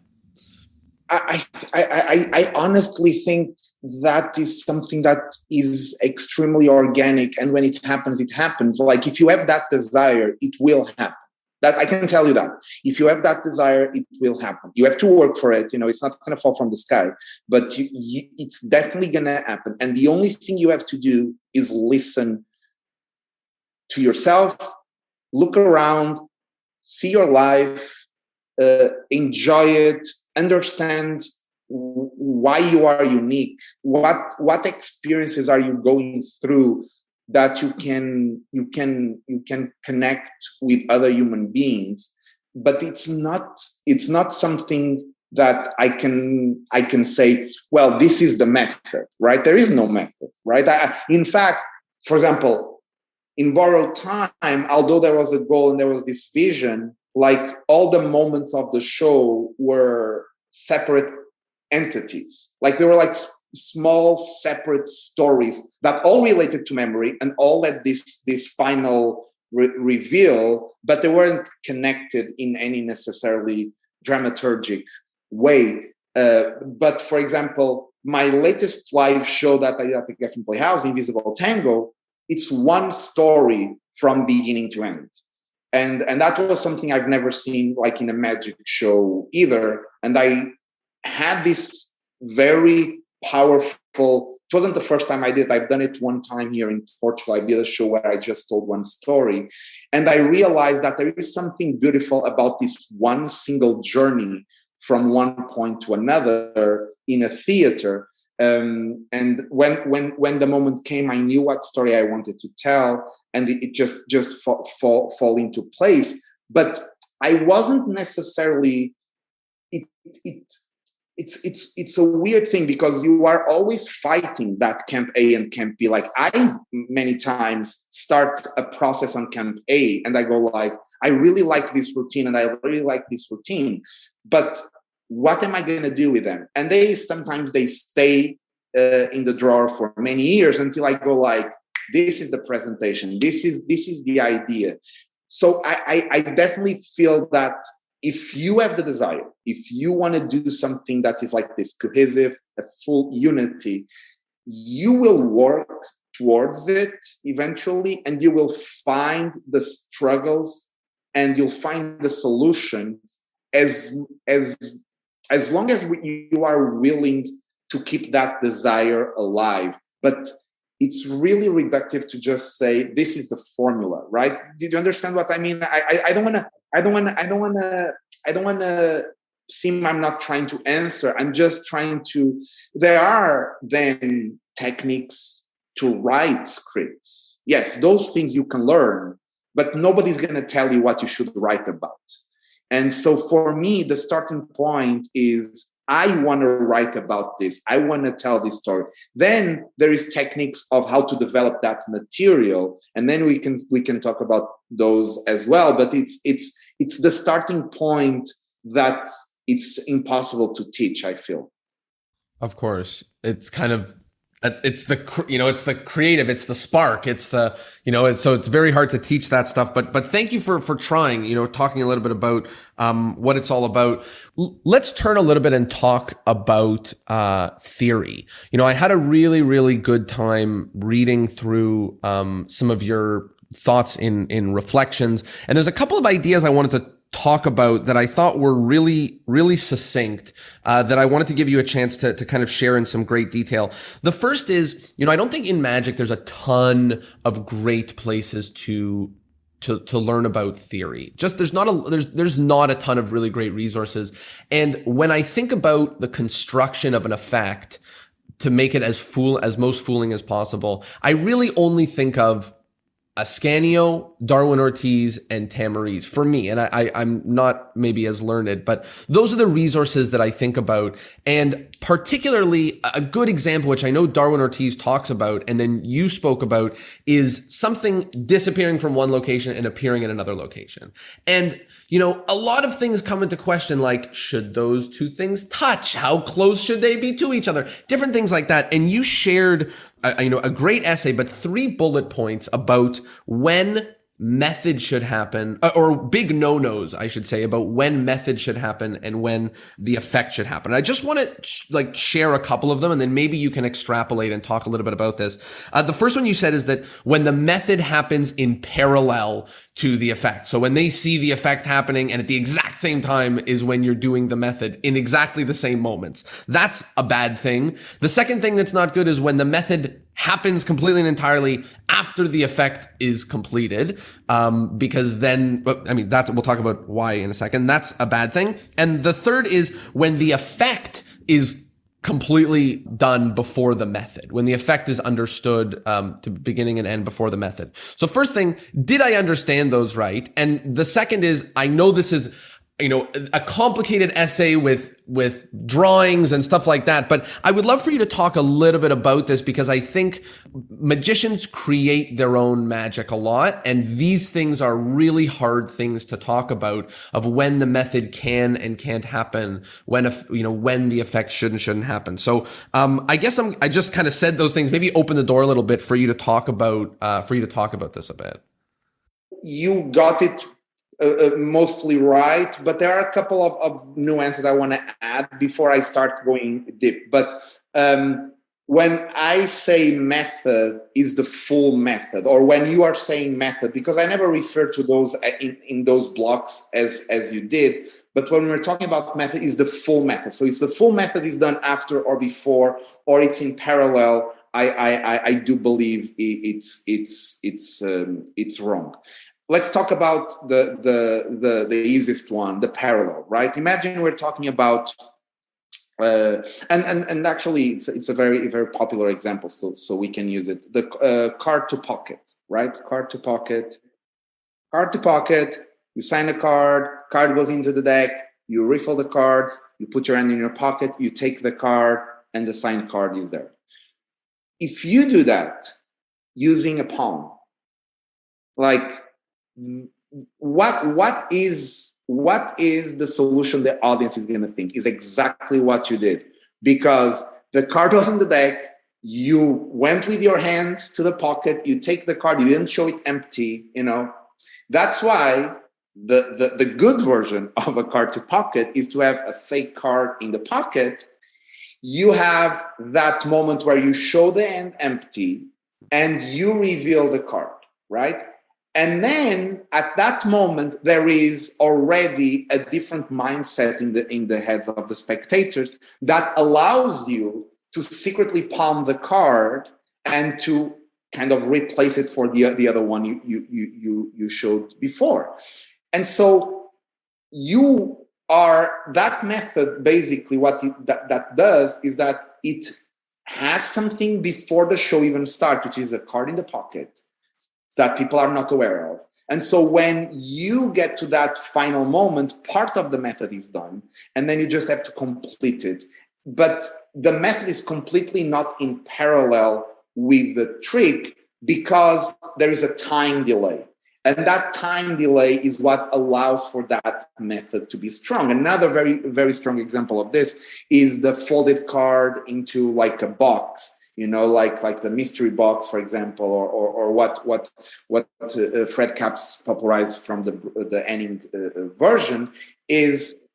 I honestly think that is something that is extremely organic, and when it happens, it happens. Like if you have that desire, it will happen. That I can tell you that. If you have that desire, it will happen. You have to work for it. It's not going to fall from the sky, but it's definitely going to happen. And the only thing you have to do is listen to yourself, look around, see your life, enjoy it, understand why you are unique, what experiences are you going through that you can connect with other human beings. But it's not something that I can say, well, this is the method, right? There is no method, right? In fact, for example, in Borrowed Time, although there was a goal and there was this vision, like all the moments of the show were separate entities. Like they were like small separate stories that all related to memory and all had this final reveal, but they weren't connected in any necessarily dramaturgic way. But for example, my latest live show that I did at the Geffen Playhouse, Invisible Tango, it's one story from beginning to end. And that was something I've never seen like in a magic show either. And I had this very powerful, it wasn't the first time I did, I've done it one time here in Portugal. I did a show where I just told one story. And I realized that there is something beautiful about this one single journey from one point to another in a theater. And when the moment came, I knew what story I wanted to tell, and it just fall into place. But I wasn't necessarily. It's a weird thing because you are always fighting that Camp A and Camp B. Like I many times start a process on Camp A and I go like, I really like this routine and I really like this routine, but what am I going to do with them? And sometimes they stay in the drawer for many years until I go like, this is the presentation. This is the idea. So I definitely feel that if you have the desire, if you want to do something that is like this cohesive, a full unity, you will work towards it eventually, and you will find the struggles and you'll find the solutions as long as you are willing to keep that desire alive. But it's really reductive to just say this is the formula, right? Did you understand what I mean? I don't want to seem I'm not trying to answer. I'm just trying to. There are then techniques to write scripts. Yes, those things you can learn, but nobody's going to tell you what you should write about. And so for me, the starting point is I want to write about this. I want to tell this story. Then there is techniques of how to develop that material. And then we can talk about those as well. But it's the starting point that it's impossible to teach, I feel. Of course. It's kind of, it's the creative, it's the spark, it's the, so it's very hard to teach that stuff, but thank you for trying, talking a little bit about, what it's all about. Let's turn a little bit and talk about, theory. I had a really, really good time reading through, some of your thoughts in reflections. And there's a couple of ideas I wanted to talk about that I thought were really, really succinct, that I wanted to give you a chance to kind of share in some great detail. The first is, I don't think in magic there's a ton of great places to learn about theory. Just there's not a ton of really great resources. And when I think about the construction of an effect to make it as most fooling as possible, I really only think of Ascanio, Darwin Ortiz, and Tamariz for me. And I'm not maybe as learned, but those are the resources that I think about. And particularly a good example, which I know Darwin Ortiz talks about, and then you spoke about, is something disappearing from one location and appearing in another location. And, a lot of things come into question, like, should those two things touch? How close should they be to each other? Different things like that. And you shared a great essay, but 3 bullet points about when method should happen, or big no-nos, I should say, about when method should happen and when the effect should happen. I just want to share a couple of them, and then maybe you can extrapolate and talk a little bit about this. The first one you said is that when the method happens in parallel to the effect. So when they see the effect happening and at the exact same time is when you're doing the method in exactly the same moments. That's a bad thing. The second thing that's not good is when the method happens completely and entirely after the effect is completed, because then, we'll talk about why in a second. That's a bad thing. And the third is when the effect is completely done before the method, when the effect is understood to beginning and end before the method. So first thing, did I understand those right? And the second is, I know this is a complicated essay with drawings and stuff like that, but I would love for you to talk a little bit about this, because I think magicians create their own magic a lot, and these things are really hard things to talk about, of when the method can and can't happen, when the effect should and shouldn't happen. So I guess I just kind of said those things, maybe open the door a little bit for you to talk about this a bit. You got it mostly right, but there are a couple of nuances I want to add before I start going deep. But when I say method is the full method, or when you are saying method, because I never refer to those in those blocks as you did, but when we're talking about method is the full method. So if the full method is done after or before, or it's in parallel, I do believe it's wrong. Let's talk about the easiest one, the parallel, right? Imagine we're talking about, and actually it's a very, very popular example, so we can use it. The card to pocket, right? Card to pocket. You sign a card goes into the deck. You riffle the cards. You put your hand in your pocket. You take the card, and the signed card is there. If you do that using a palm, like, what is the solution the audience is going to think is exactly what you did, because the card was in the deck, you went with your hand to the pocket, you take the card, you didn't show it empty. That's why the good version of a card to pocket is to have a fake card in the pocket. You have that moment where you show the hand empty and you reveal the card, right? And then at that moment, there is already a different mindset in the heads of the spectators that allows you to secretly palm the card and to kind of replace it for the other one you showed before. And so that method, basically what that does is that it has something before the show even starts, which is a card in the pocket that people are not aware of. And so when you get to that final moment, part of the method is done, and then you just have to complete it. But the method is completely not in parallel with the trick, because there is a time delay. And that time delay is what allows for that method to be strong. Another very, very strong example of this is the folded card into like a box. Like the mystery box, for example, or what Fred Capps popularized from the Anning version, is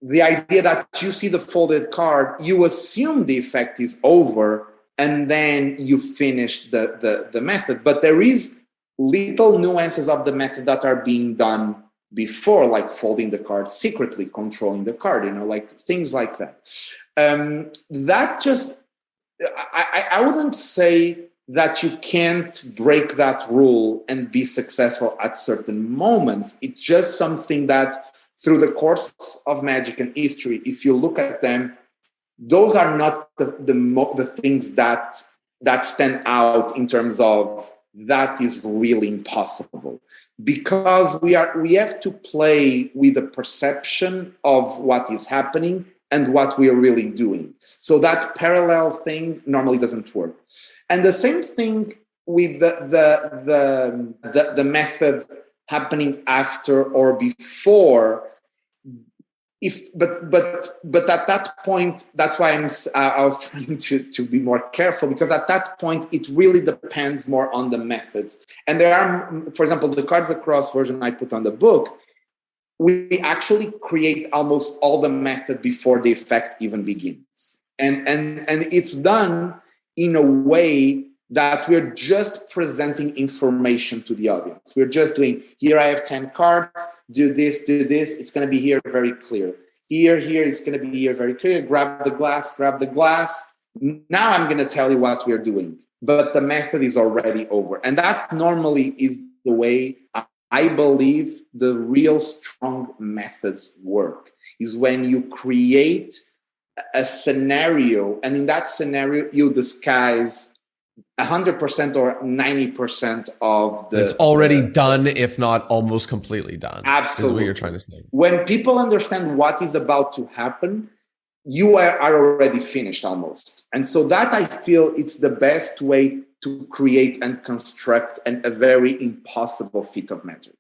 the idea that you see the folded card, you assume the effect is over, and then you finish the method. But there is little nuances of the method that are being done before, like folding the card secretly, controlling the card, like things like that. That just... I wouldn't say that you can't break that rule and be successful at certain moments. It's just something that through the course of magic and history, if you look at them, those are not the things that stand out in terms of that is really impossible, because we have to play with the perception of what is happening and what we are really doing. So that parallel thing normally doesn't work. And the same thing with the method happening after or before. but at that point, that's why I was trying to be more careful, because at that point it really depends more on the methods. And there are, for example, the Cards Across version I put on the book, we actually create almost all the method before the effect even begins, and it's done in a way that we're just presenting information to the audience. We're just doing, here I have 10 cards, do this, it's going to be here very clear. Here, it's going to be here very clear. Grab the glass. Now I'm going to tell you what we're doing. But the method is already over. And that normally is the way I believe the real strong methods work, is when you create a scenario, and in that scenario, you disguise 100% or 90% of the... It's already done, if not almost completely done. Absolutely. Is what you're trying to say. When people understand what is about to happen, you are already finished almost. And so that, I feel, it's the best way to create and construct a very impossible feat of magic.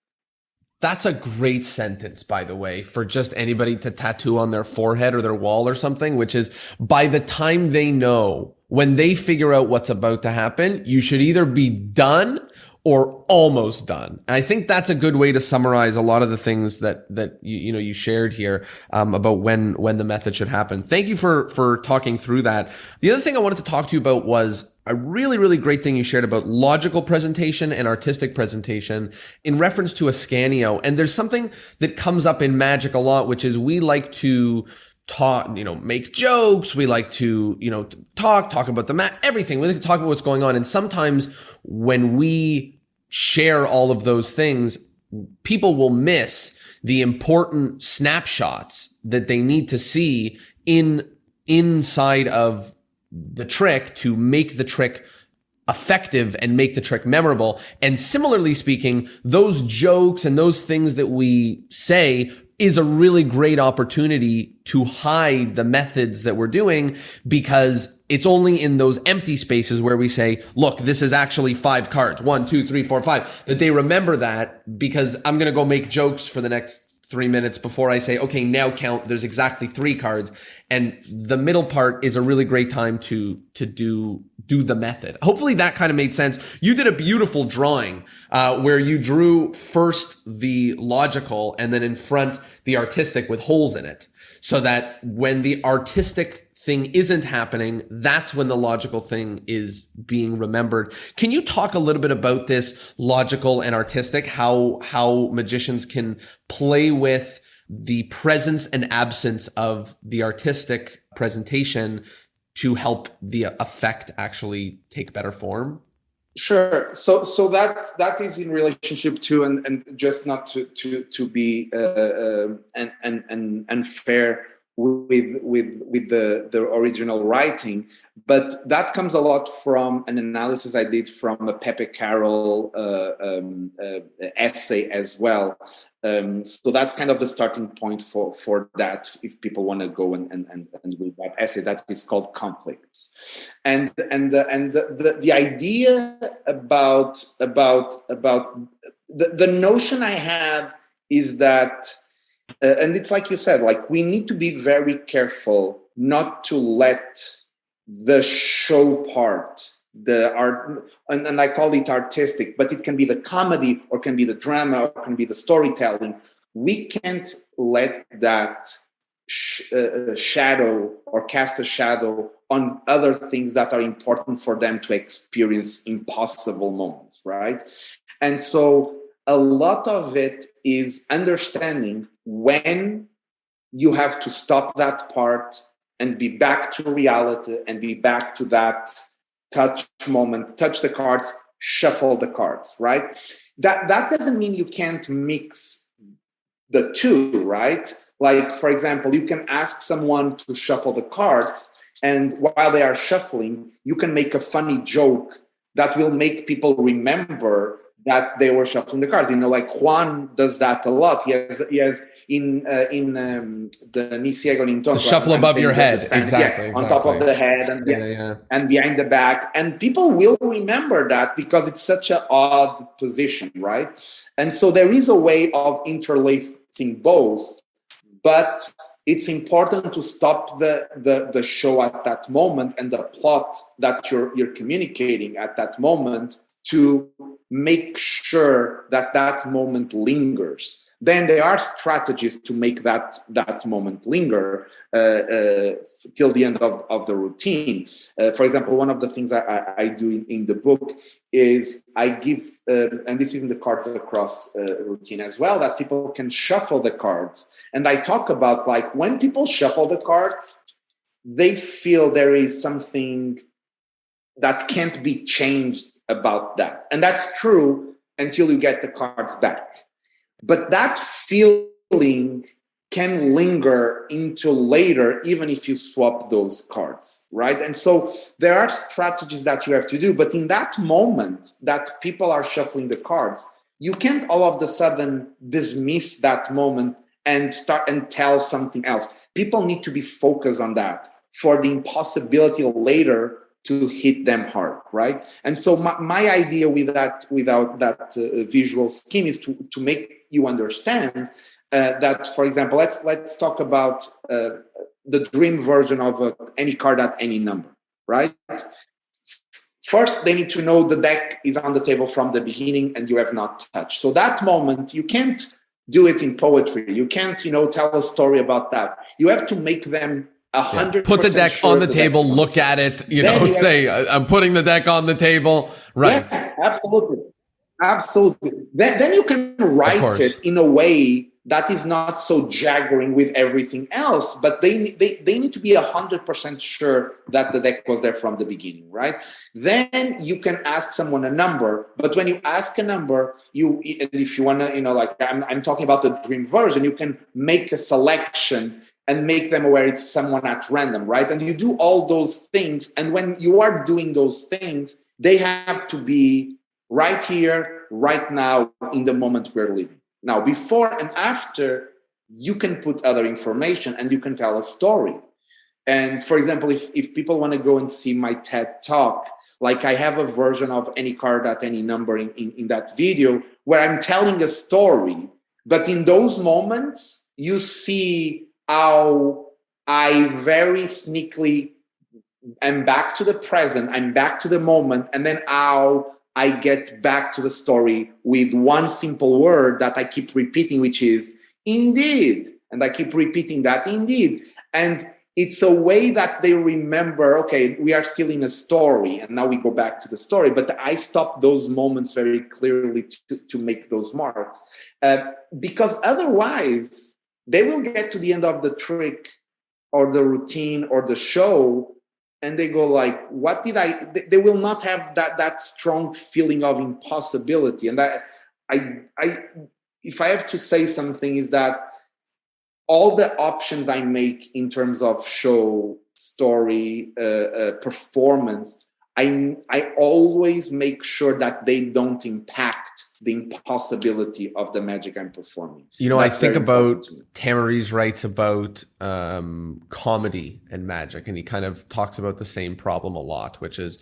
That's a great sentence, by the way, for just anybody to tattoo on their forehead or their wall or something, which is, by the time they know, when they figure out what's about to happen, you should either be done or almost done. And I think that's a good way to summarize a lot of the things that you shared here about when the method should happen. Thank you for talking through that. The other thing I wanted to talk to you about was a really, really great thing you shared about logical presentation and artistic presentation in reference to a scanio. And there's something that comes up in magic a lot, which is we like to make jokes. We like to, talk about everything. We like to talk about what's going on. And sometimes when we share all of those things, people will miss the important snapshots that they need to see inside of the trick to make the trick effective and make the trick memorable. And similarly speaking, those jokes and those things that we say is a really great opportunity to hide the methods that we're doing, because it's only in those empty spaces where we say, look, this is actually 5 cards, 1, 2, 3, 4, 5, that they remember that, because I'm going to go make jokes for the next 3 minutes before I say, okay, now count, there's exactly 3 cards. And the middle part is a really great time to do the method. Hopefully that kind of made sense. You did a beautiful drawing where you drew first the logical and then in front the artistic with holes in it, so that when the artistic thing isn't happening, that's when the logical thing is being remembered. Can you talk a little bit about this logical and artistic, how magicians can play with the presence and absence of the artistic presentation to help the effect actually take better form? Sure. So that is in relationship to, and just not to be unfair with the original writing, but that comes a lot from an analysis I did from a Pepe Carroll essay as well. So that's kind of the starting point for that, if people want to go and read that essay. That is called Conflicts, and the idea about the notion I had is that. And it's like you said, like, we need to be very careful not to let the show part, the art, and I call it artistic, but it can be the comedy or can be the drama or can be the storytelling. We can't let that shadow or cast a shadow on other things that are important for them to experience impossible moments, right? And so a lot of it is understanding when you have to stop that part and be back to reality and be back to that touch moment, touch the cards, shuffle the cards, right? That doesn't mean you can't mix the two, right? Like, for example, you can ask someone to shuffle the cards, and while they are shuffling, you can make a funny joke that will make people remember that they were shuffling the cards. Like Juan does that a lot. He has in the Ni Ciego Ni Tonto. The shuffle above your head, exactly. On top of the head and behind the back. And people will remember that because it's such an odd position, right? And so there is a way of interlacing both, but it's important to stop the show at that moment and the plot that you're communicating at that moment to make sure that moment lingers. Then there are strategies to make that moment linger till the end of the routine. For example, one of the things I do in the book is I give, and this is in the cards across routine as well, that people can shuffle the cards. And I talk about, like, when people shuffle the cards, they feel there is something that can't be changed about that. And that's true until you get the cards back. But that feeling can linger into later, even if you swap those cards, right? And so there are strategies that you have to do. But in that moment that people are shuffling the cards, you can't all of a sudden dismiss that moment and start and tell something else. People need to be focused on that for the impossibility later to hit them hard, right? And so my idea without that visual scheme is to make you understand that, for example, let's talk about the dream version of any card at any number, right? First, they need to know the deck is on the table from the beginning and you have not touched. So that moment, you can't do it in poetry. You can't, tell a story about that. You have to make them 100%. Put the deck on the table, look at it, say, I'm putting the deck on the table. Right. Yeah, absolutely. Then you can write it in a way that is not so jaggering with everything else, but they need to be 100% sure that the deck was there from the beginning, right? Then you can ask someone a number, but when you ask a number, if you want to, I'm talking about the dream version, you can make a selection and make them aware it's someone at random, right? And you do all those things. And when you are doing those things, they have to be right here, right now, in the moment we're living. Now, before and after, you can put other information and you can tell a story. And for example, if people want to go and see my TED Talk, like I have a version of any card at any number in that video where I'm telling a story. But in those moments, you see how I very sneakily am back to the present, I'm back to the moment, and then how I get back to the story with one simple word that I keep repeating, which is indeed. And I keep repeating that indeed. And it's a way that they remember, okay, we are still in a story, and now we go back to the story. But I stop those moments very clearly to make those marks. Because otherwise, they will get to the end of the trick or the routine or the show, and they go like, what did they will not have that strong feeling of impossibility. And I if I have to say something, is that all the options I make in terms of show, story, performance, I always make sure that they don't impact the impossibility of the magic I'm performing. I think about Tamariz writes about comedy and magic, and he kind of talks about the same problem a lot, which is,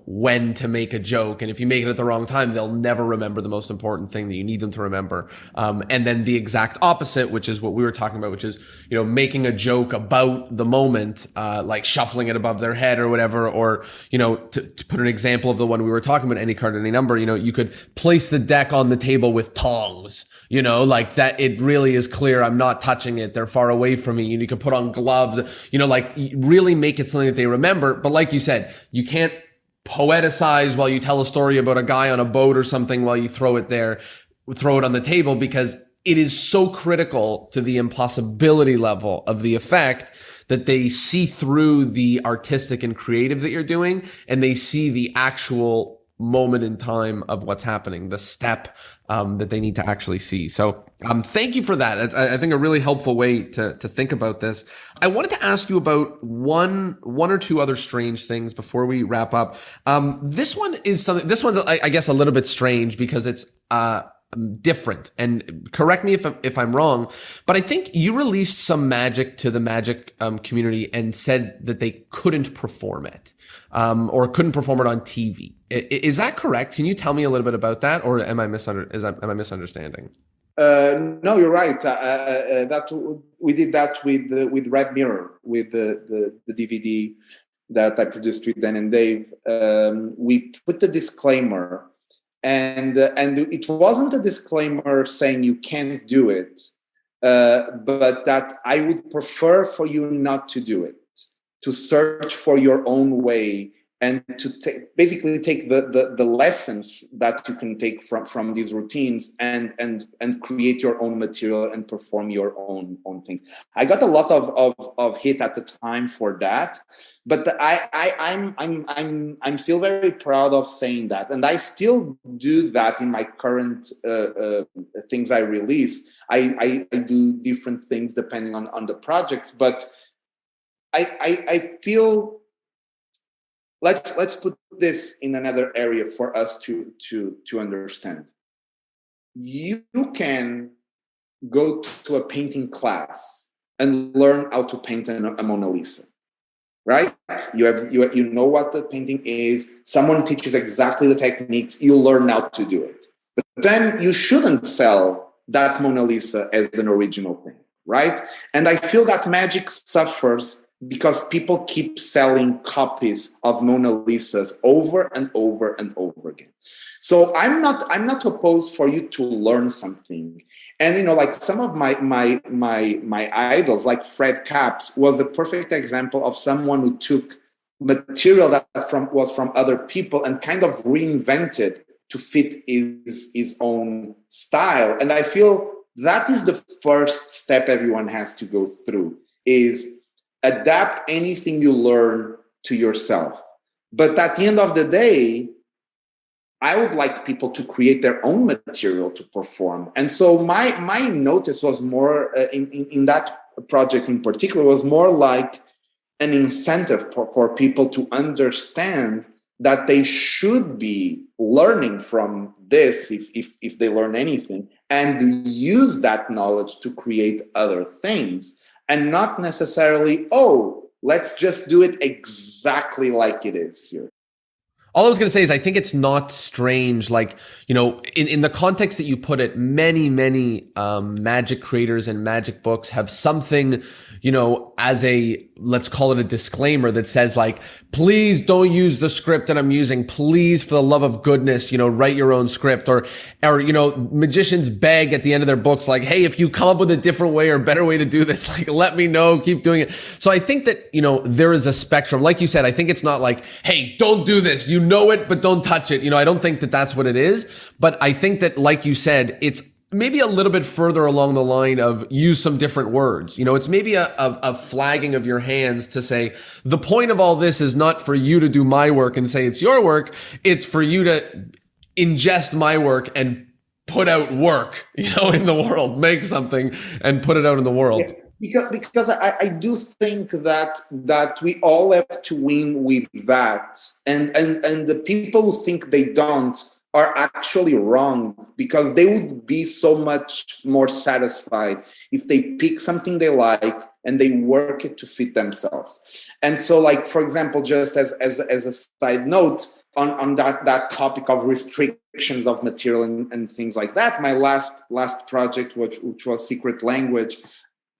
when to make a joke. And if you make it at the wrong time, they'll never remember the most important thing that you need them to remember. And then the exact opposite, which is what we were talking about, which is, making a joke about the moment, like shuffling it above their head or whatever, or, to put an example of the one we were talking about, any card, any number, you could place the deck on the table with tongs, like that. It really is clear I'm not touching it. They're far away from me. And you could put on gloves, like really make it something that they remember. But like you said, you can't poeticize while you tell a story about a guy on a boat or something while you throw it on the table, because it is so critical to the impossibility level of the effect that they see through the artistic and creative that you're doing, and they see the actual moment in time of what's happening, the step that they need to actually see. So thank you for that. I think a really helpful way to think about this. I wanted to ask you about one or two other strange things before we wrap up. This one's I guess a little bit strange because it's different, and correct me if I'm wrong, but I think you released some magic to the magic community and said that they couldn't perform it, or couldn't perform it on TV. Is that correct? Can you tell me a little bit about that, or am I misunderstanding? No, you're right. That we did that with Red Mirror, with the DVD that I produced with Dan and Dave. We put the disclaimer, and it wasn't a disclaimer saying you can't do it, but that I would prefer for you not to do it, to search for your own way, and to basically take the lessons that you can take from these routines and create your own material and perform your own things. I got a lot of hit at the time for that, but I'm still very proud of saying that, and I still do that in my current things I release. I do different things depending on the projects, but I feel, let's put this in another area for us to understand. You can go to a painting class and learn how to paint a Mona Lisa, right? You know what the painting is. Someone teaches exactly the techniques. You learn how to do it. But then you shouldn't sell that Mona Lisa as an original thing, right? And I feel that magic suffers because people keep selling copies of Mona Lisas over and over and over again. So I'm not opposed for you to learn something. And like some of my idols, like Fred Capps, was a perfect example of someone who took material that was from other people and kind of reinvented to fit his own style. And I feel that is the first step everyone has to go through, is adapt anything you learn to yourself. But at the end of the day, I would like people to create their own material to perform. And so my notice was more in that project in particular, was more like an incentive for people to understand that they should be learning from this, if they learn anything, and use that knowledge to create other things. And not necessarily, let's just do it exactly like it is here. All I was going to say is I think it's not strange. Like, in the context that you put it, many magic creators and magic books have something, as a, let's call it a disclaimer that says like, please don't use the script that I'm using. Please, for the love of goodness, write your own script. Or magicians beg at the end of their books, like, hey, if you come up with a different way or better way to do this, like, let me know, keep doing it. So I think that, there is a spectrum. Like you said, I think it's not like, hey, don't do this. You know it, but don't touch it. I don't think that that's what it is. But I think that, like you said, it's maybe a little bit further along the line of use some different words. It's maybe a flagging of your hands to say, the point of all this is not for you to do my work and say it's your work. It's for you to ingest my work and put out work, in the world, make something and put it out in the world. Yeah. Because I do think that we all have to win with that. And the people who think they don't are actually wrong, because they would be so much more satisfied if they pick something they like and they work it to fit themselves. And so, like, for example, just as a side note on that topic of restrictions of material and things like that, my last project, which was Secret Language,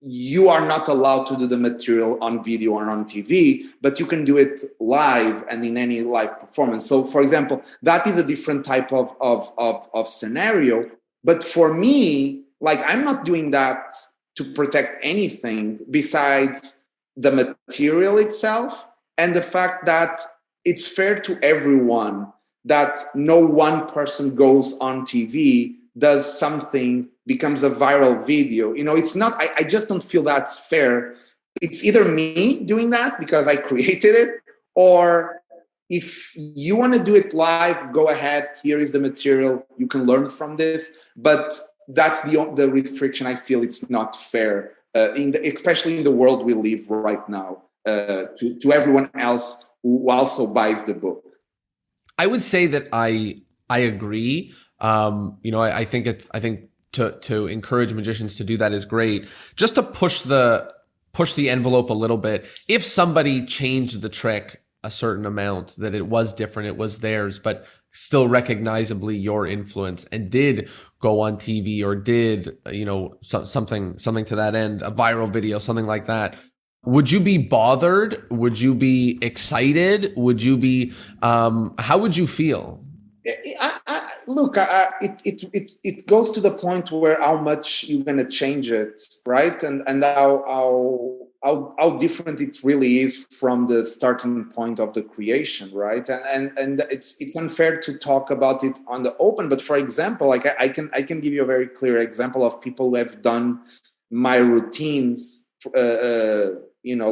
you are not allowed to do the material on video or on TV, but you can do it live and in any live performance. So, for example, that is a different type of scenario. But for me, like, I'm not doing that to protect anything besides the material itself and the fact that it's fair to everyone that no one person goes on TV, does something, becomes a viral video. It's not, I just don't feel that's fair. It's either me doing that because I created it, or if you want to do it live, go ahead. Here is the material. You can learn from this. But that's the restriction. I feel it's not fair, especially in the world we live right now, to everyone else who also buys the book. I would say that I agree. I think to encourage magicians to do that is great. Just to push the envelope a little bit. If somebody changed the trick a certain amount, that it was different, it was theirs, but still recognizably your influence, and did go on TV or did, something to that end, a viral video, something like that, would you be bothered? Would you be excited? Would you be, how would you feel? Look, it goes to the point where how much you're gonna change it, right? And how different it really is from the starting point of the creation, right? And it's unfair to talk about it on the open. But for example, like I can give you a very clear example of people who have done my routines,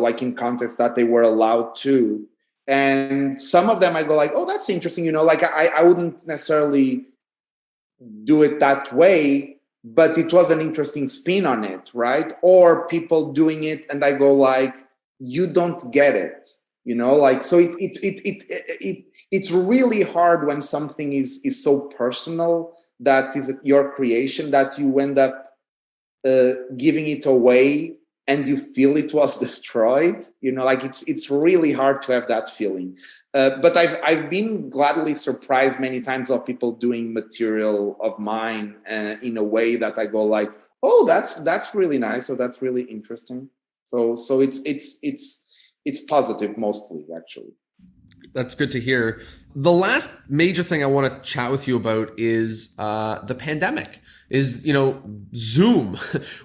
like in contests that they were allowed to. And some of them I go like, oh, that's interesting. Like I wouldn't necessarily do it that way, but it was an interesting spin on it, right? Or people doing it and I go like, you don't get it, like, so it's really hard when something is so personal, that is your creation, that you end up giving it away and you feel it was destroyed, like it's really hard to have that feeling. But I've been gladly surprised many times of people doing material of mine in a way that I go like, oh, that's really nice, or that's really interesting. So it's positive mostly, actually. That's good to hear. The last major thing I want to chat with you about is the pandemic. Is, Zoom.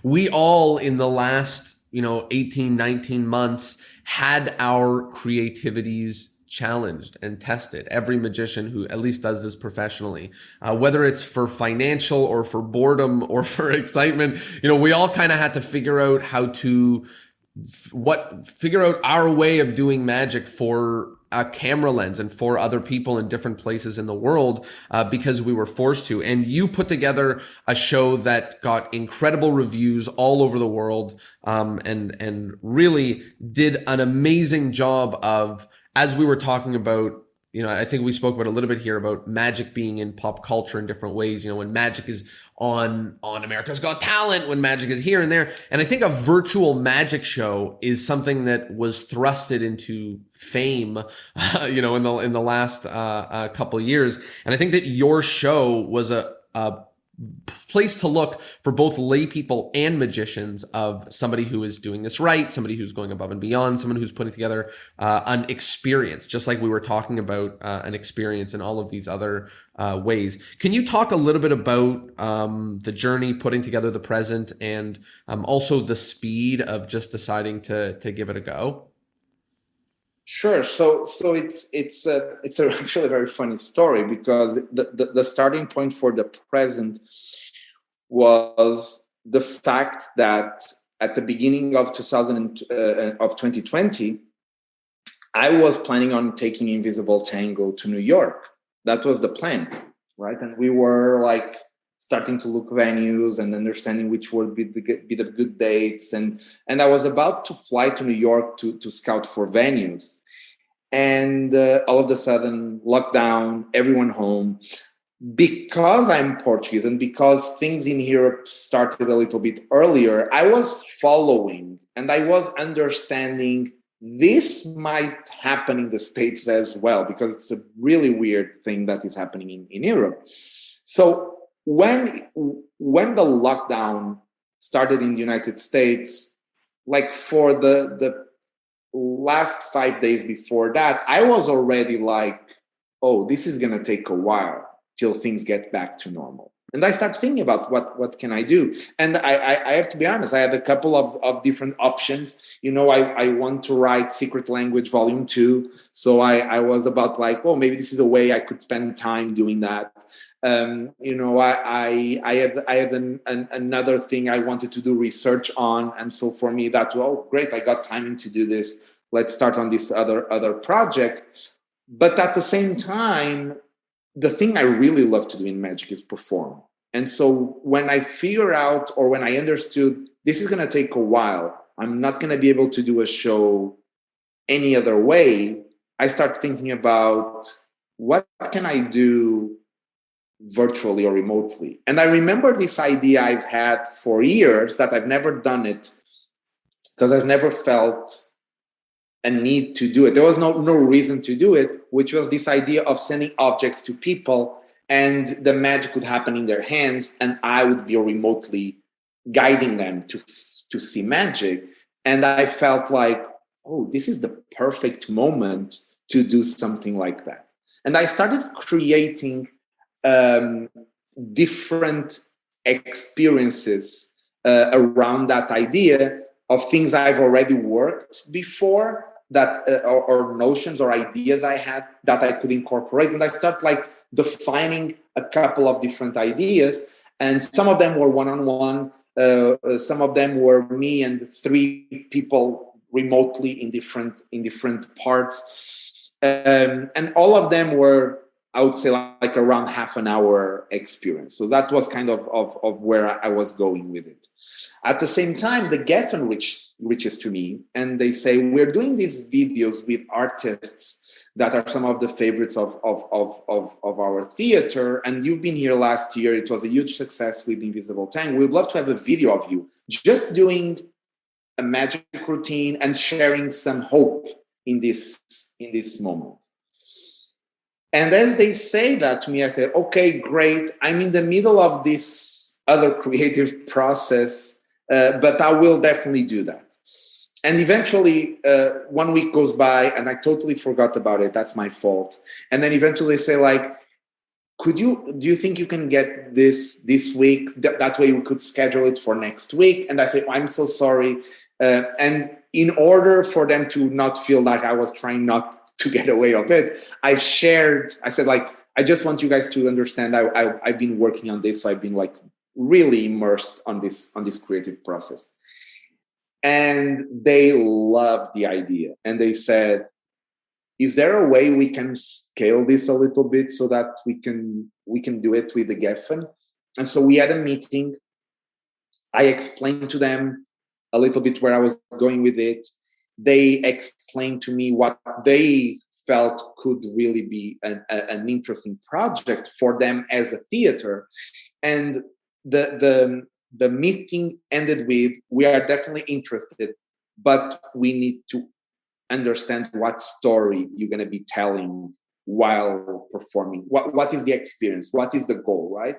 We all in the last, 18, 19 months had our creativities challenged and tested. Every magician who at least does this professionally, whether it's for financial or for boredom or for excitement, we all kind of had to figure out how to figure out our way of doing magic for a camera lens and for other people in different places in the world, because we were forced to. And you put together a show that got incredible reviews all over the world, and really did an amazing job of, as we were talking about, I think we spoke about a little bit here about magic being in pop culture in different ways. When magic is on America's Got Talent, when magic is here and there. And I think a virtual magic show is something that was thrusted into fame, in the last couple of years. And I think that your show was a place to look for both lay people and magicians, of somebody who is doing this right, somebody who's going above and beyond, someone who's putting together an experience, just like we were talking about an experience in all of these other ways. Can you talk a little bit about the journey, putting together the present, and also the speed of just deciding to give it a go? Sure. So it's actually a very funny story, because the starting point for the present was the fact that at the beginning of 2020, I was planning on taking Invisible Tango to New York. That was the plan, right? And we were like starting to look venues and understanding which would be the good dates. And I was about to fly to New York to scout for venues. And all of a sudden, lockdown, everyone home. Because I'm Portuguese and because things in Europe started a little bit earlier, I was following and I was understanding this might happen in the States as well, because it's a really weird thing that is happening in Europe. So when the lockdown started in the United States, like for the last 5 days before that, I was already like, oh, this is going to take a while till things get back to normal. And I start thinking about what can I do? And I have to be honest, I had a couple of different options. I want to write Secret Language Volume 2. So I was about like, oh, maybe this is a way I could spend time doing that. I had another thing I wanted to do research on. And so for me, great, I got time to do this. Let's start on this other project. But at the same time, the thing I really love to do in magic is perform. And so when I figure out, or when I understood this is going to take a while, I'm not going to be able to do a show any other way, I start thinking about what can I do virtually or remotely. And I remember this idea I've had for years that I've never done it because I've never felt a need to do it. There was no reason to do it, which was this idea of sending objects to people and the magic would happen in their hands, and I would be remotely guiding them to see magic. And I felt like, oh, this is the perfect moment to do something like that. And I started creating different experiences around that idea of things I've already worked before, that or notions or ideas I had that I could incorporate. And I start like defining a couple of different ideas, and some of them were one-on-one, some of them were me and 3 people remotely in different parts, and all of them were, I would say, like around half an hour experience. So that was kind of where I was going with it. At the same time, the Geffen reaches to me, and they say, we're doing these videos with artists that are some of the favorites of our theater. And you've been here last year. It was a huge success with Invisible Tank. We'd love to have a video of you just doing a magic routine and sharing some hope in this moment. And as they say that to me, I say, okay, great. I'm in the middle of this other creative process, but I will definitely do that. And eventually, 1 week goes by, and I totally forgot about it. That's my fault. And then eventually they say, like, do you think you can get this week? That way we could schedule it for next week. And I say, I'm so sorry. And in order for them to not feel like I was trying not to get away of it, I said, like, I just want you guys to understand I've been working on this. So I've been like really immersed on this creative process. And they loved the idea. And they said, is there a way we can scale this a little bit so that we can do it with the Geffen? And so we had a meeting. I explained to them a little bit where I was going with it. They explained to me what they felt could really be an interesting project for them as a theater. And the meeting ended with, we are definitely interested, but we need to understand what story you're going to be telling while performing. What is the experience? What is the goal, right?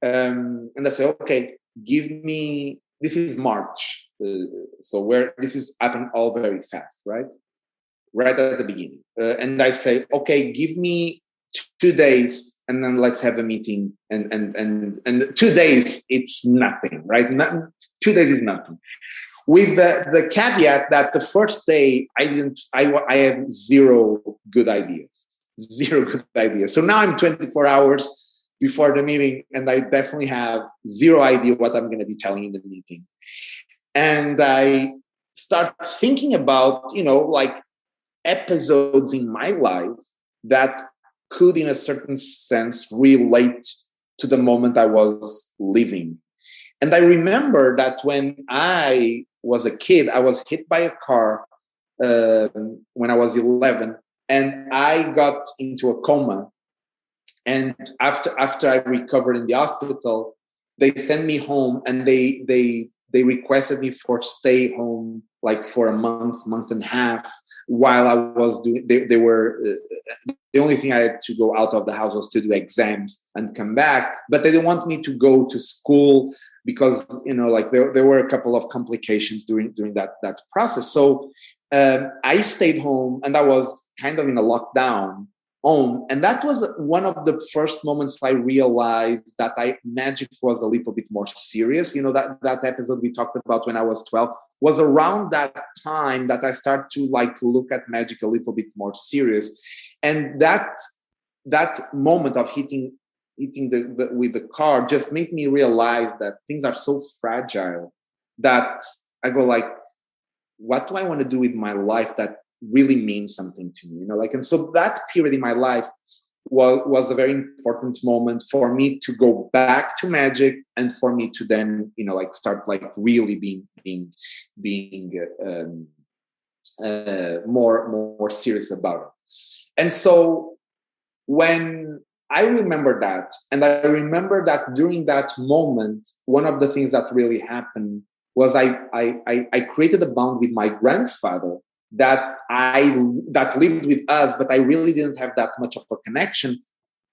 And I said, okay, this is March. This is happening all very fast, right? Right at the beginning. And I say, okay, give me 2 days, and then let's have a meeting. And 2 days, it's nothing, right? 2 days is nothing. With the caveat that the first day I have zero good ideas. So now I'm 24 hours before the meeting, and I definitely have zero idea what I'm going to be telling in the meeting. And I start thinking about, like episodes in my life that could, in a certain sense, relate to the moment I was living. And I remember that when I was a kid, I was hit by a car when I was 11, and I got into a coma. And after I recovered in the hospital, they sent me home, and they requested me for stay home, like for a month and a half, while I was doing. They were the only thing I had to go out of the house was to do exams and come back, but they didn't want me to go to school because like there were a couple of complications during that process. So I stayed home, and I was kind of in a lockdown home, and that was one of the first moments I realized that magic was a little bit more serious. That episode we talked about when I was 12 was around that time that I started to like look at magic a little bit more serious, and that moment of hitting with the car just made me realize that things are so fragile that I go like, what do I want to do with my life that really means something to me? And so that period in my life was a very important moment for me to go back to magic, and for me to then start like really being more serious about it. And so when I remember that, and I remember that during that moment, one of the things that really happened was I created a bond with my grandfather that lived with us, but I really didn't have that much of a connection.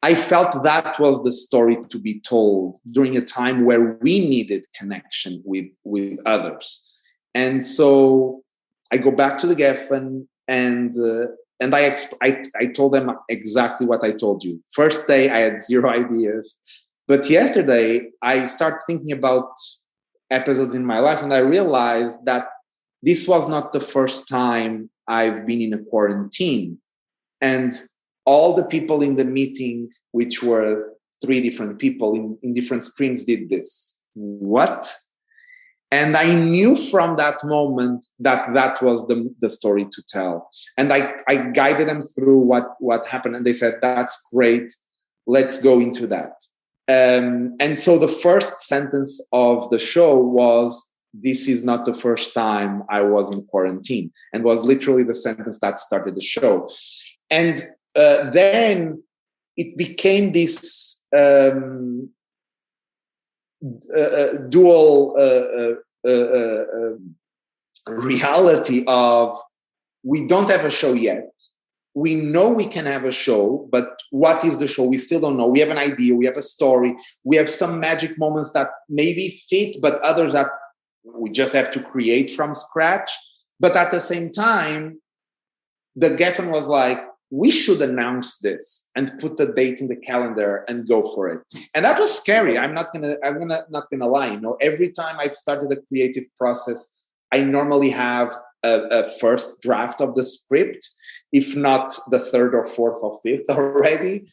I felt that was the story to be told during a time where we needed connection with others. And so I go back to the Geffen and I told them exactly what I told you. First day, I had zero ideas. But yesterday, I started thinking about episodes in my life, and I realized that this was not the first time I've been in a quarantine. And all the people in the meeting, which were 3 different people in different screens, did this. What? And I knew from that moment that was the story to tell. And I guided them through what happened. And they said, that's great. Let's go into that. And so the first sentence of the show was, this is not the first time I was in quarantine, and was literally the sentence that started the show. And then it became this dual reality of, we don't have a show yet. We know we can have a show, but what is the show? We still don't know. We have an idea. We have a story. We have some magic moments that maybe fit, but others that we just have to create from scratch. But at the same time, the Geffen was like, we should announce this and put the date in the calendar and go for it. And that was scary. I'm not gonna lie. You know, every time I've started a creative process, I normally have a first draft of the script, if not the 3rd or 4th or 5th already,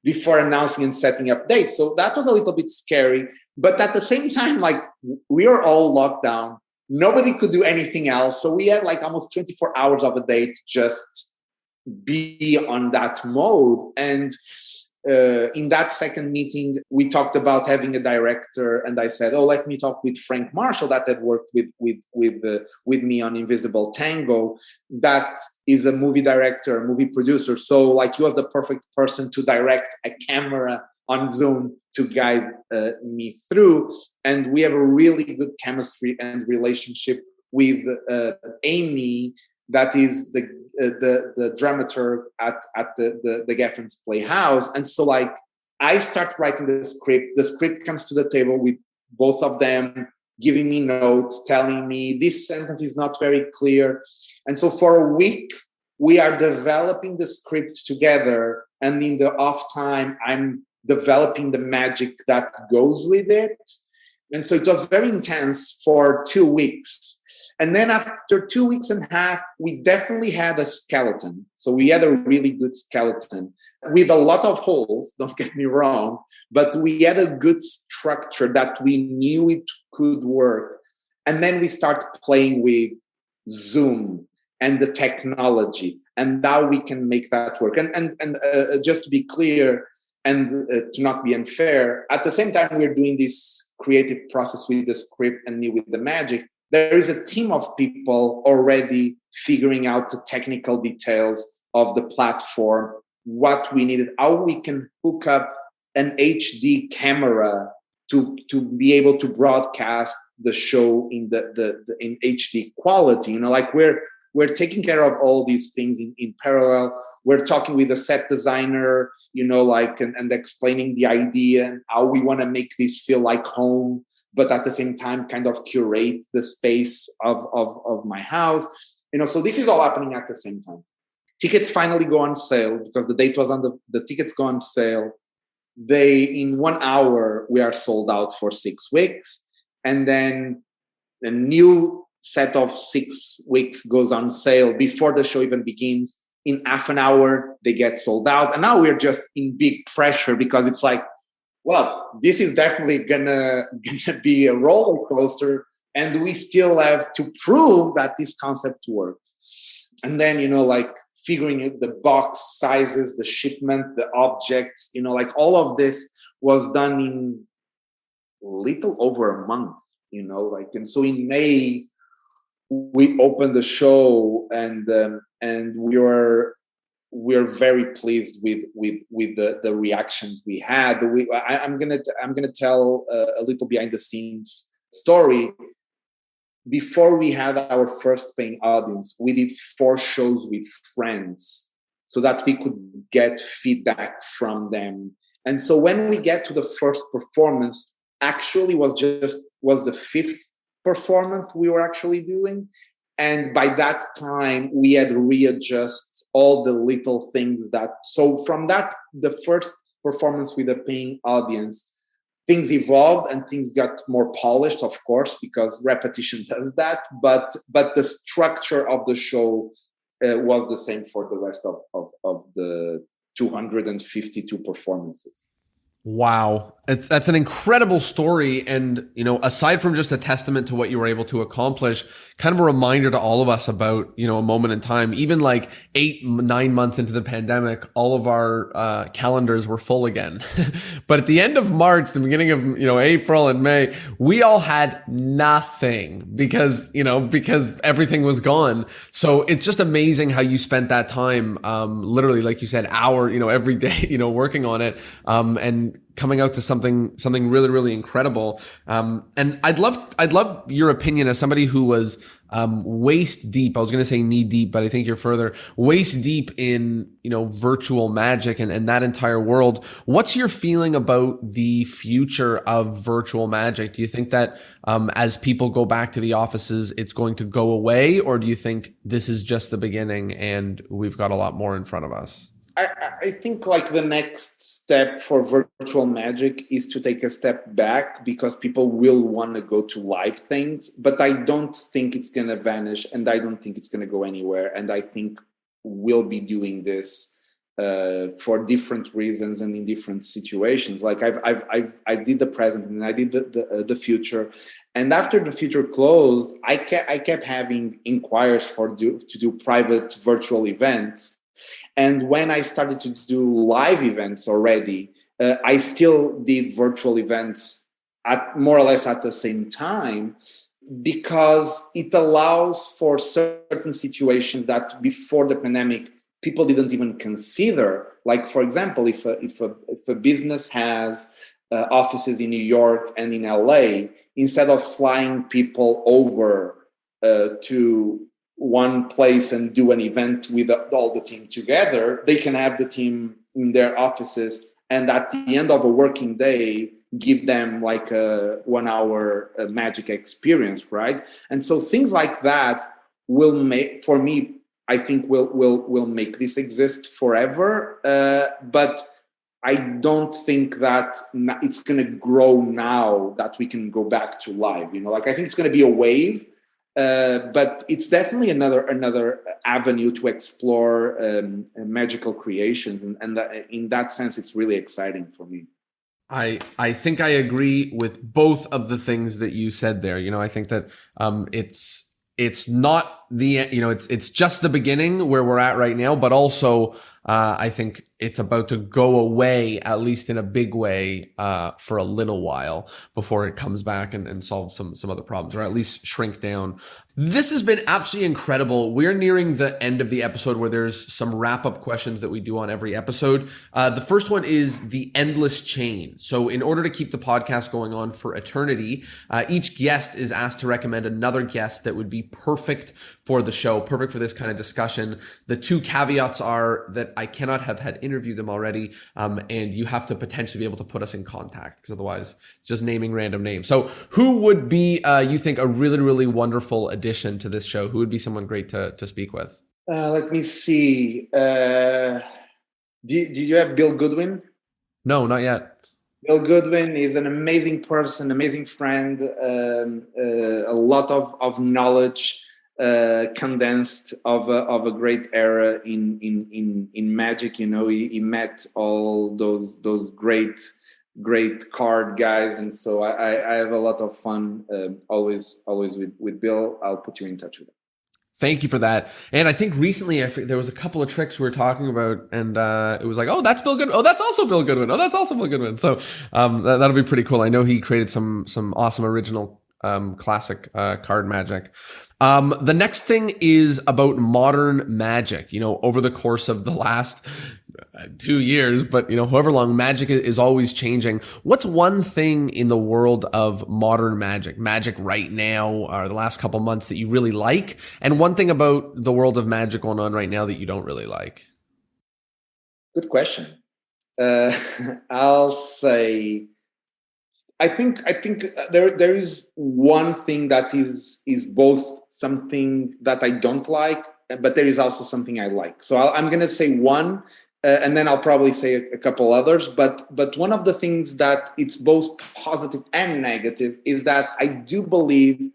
before announcing and setting up dates. So that was a little bit scary. But at the same time, like, we are all locked down. Nobody could do anything else. So we had like almost 24 hours of a day to just be on that mode. And in that second meeting, we talked about having a director. And I said, oh, let me talk with Frank Marshall, that had worked with me on Invisible Tango. That is a movie director, a movie producer. So like, he was the perfect person to direct a camera on Zoom to guide me through. And we have a really good chemistry and relationship with Amy, that is the dramaturg at the Geffen's Playhouse. And so like, I start writing the script comes to the table with both of them giving me notes, telling me this sentence is not very clear. And so for a week, we are developing the script together. And in the off time, I'm developing the magic that goes with it. And so it was very intense for 2 weeks. And then after 2 weeks and a half, we definitely had a skeleton. So we had a really good skeleton with a lot of holes, don't get me wrong, but we had a good structure that we knew it could work. And then we started playing with Zoom and the technology, and now we can make that work. And just to be clear, and to not be unfair, at the same time we're doing this creative process with the script and me with the magic, there is a team of people already figuring out the technical details of the platform, what we needed, how we can hook up an HD camera to be able to broadcast the show in in HD quality. You know, like we're taking care of all these things in parallel. We're talking with a set designer, you know, like, and explaining the idea and how we want to make this feel like home, but at the same time kind of curate the space of my house. You know, so this is all happening at the same time. Tickets finally go on sale because the date was on the tickets go on sale. In 1 hour, we are sold out for 6 weeks. And then a new set of 6 weeks goes on sale before the show even begins. In half an hour, they get sold out. And now we're just in big pressure because it's like, well, this is definitely gonna be a roller coaster, and we still have to prove that this concept works. And then, you know, like figuring out the box sizes, the shipment, the objects, you know, like all of this was done in little over a month, you know, like, and so in May we opened the show, and we're very pleased with the reactions we had. I'm gonna tell a little behind the scenes story. Before we had our first paying audience, we did 4 shows with friends so that we could get feedback from them. And so when we get to the first performance, actually was the fifth performance we were actually doing. And by that time, we had readjust all the little things so from that, the first performance with a paying audience, things evolved and things got more polished, of course, because repetition does that. But the structure of the show was the same for the rest of the 252 performances. Wow. That's an incredible story. And, aside from just a testament to what you were able to accomplish, kind of a reminder to all of us about, a moment in time, even like 8-9 months into the pandemic, all of our calendars were full again. But at the end of March, the beginning of, April and May, we all had nothing because everything was gone. So it's just amazing how you spent that time, literally, like you said, hour, every day, working on it, and coming out to something really, really incredible. And I'd love your opinion as somebody who was waist deep. I was going to say knee deep, but I think you're further waist deep in, virtual magic and that entire world. What's your feeling about the future of virtual magic? Do you think that as people go back to the offices, it's going to go away? Or do you think this is just the beginning and we've got a lot more in front of us? I think like the next step for virtual magic is to take a step back, because people will want to go to live things, but I don't think it's going to vanish, and I don't think it's going to go anywhere. And I think we'll be doing this for different reasons and in different situations. Like I did the present and I did the future, and after the future closed, I kept having inquiries to do private virtual events. And when I started to do live events already, I still did virtual events at more or less at the same time, because it allows for certain situations that before the pandemic, people didn't even consider. Like, for example, if a business has offices in New York and in LA, instead of flying people over to one place and do an event with all the team together, they can have the team in their offices, and at the end of a working day, give them like a 1 hour magic experience, right? And so things like that will make, for me, I think will make this exist forever. But I don't think that it's going to grow now that we can go back to live. Like I think it's going to be a wave. But it's definitely another avenue to explore magical creations, and in that sense, it's really exciting for me. I think I agree with both of the things that you said there. I think that it's not the it's just the beginning where we're at right now, but also I think it's about to go away, at least in a big way, for a little while before it comes back and solves some other problems, or at least shrink down. This has been absolutely incredible. We're nearing the end of the episode, where there's some wrap-up questions that we do on every episode. The first one is the endless chain. So in order to keep the podcast going on for eternity, each guest is asked to recommend another guest that would be perfect for the show, perfect for this kind of discussion. The two caveats are that I cannot have had interviewed them already, and you have to potentially be able to put us in contact, because otherwise it's just naming random names. So who would be, you think, a really, really wonderful addition to this show? Who would be someone great to speak with? Let me see. Did you have Bill Goodwin? No, not yet. Bill Goodwin is an amazing person, amazing friend, a lot of knowledge condensed of a great era in magic. He met all those great card guys, and so I have a lot of fun always with Bill. I'll put you in touch with him. Thank you for that. And I think recently there was a couple of tricks we were talking about, and it was like, oh, that's Bill Goodwin. Oh, that's also Bill Goodwin. Oh, that's also Bill Goodwin. So that'll be pretty cool. I know he created some awesome original classic card magic. The next thing is about modern magic. Over the course of the last 2 years, but however long, magic is always changing. What's one thing in the world of modern magic right now, or the last couple months, that you really like, and one thing about the world of magic going on right now that you don't really like? Good question. Uh, I'll say I think there is one thing that is both something that I don't like, but there is also something I like. So I'm going to say one, and then I'll probably say a couple others. But one of the things that it's both positive and negative is that I do believe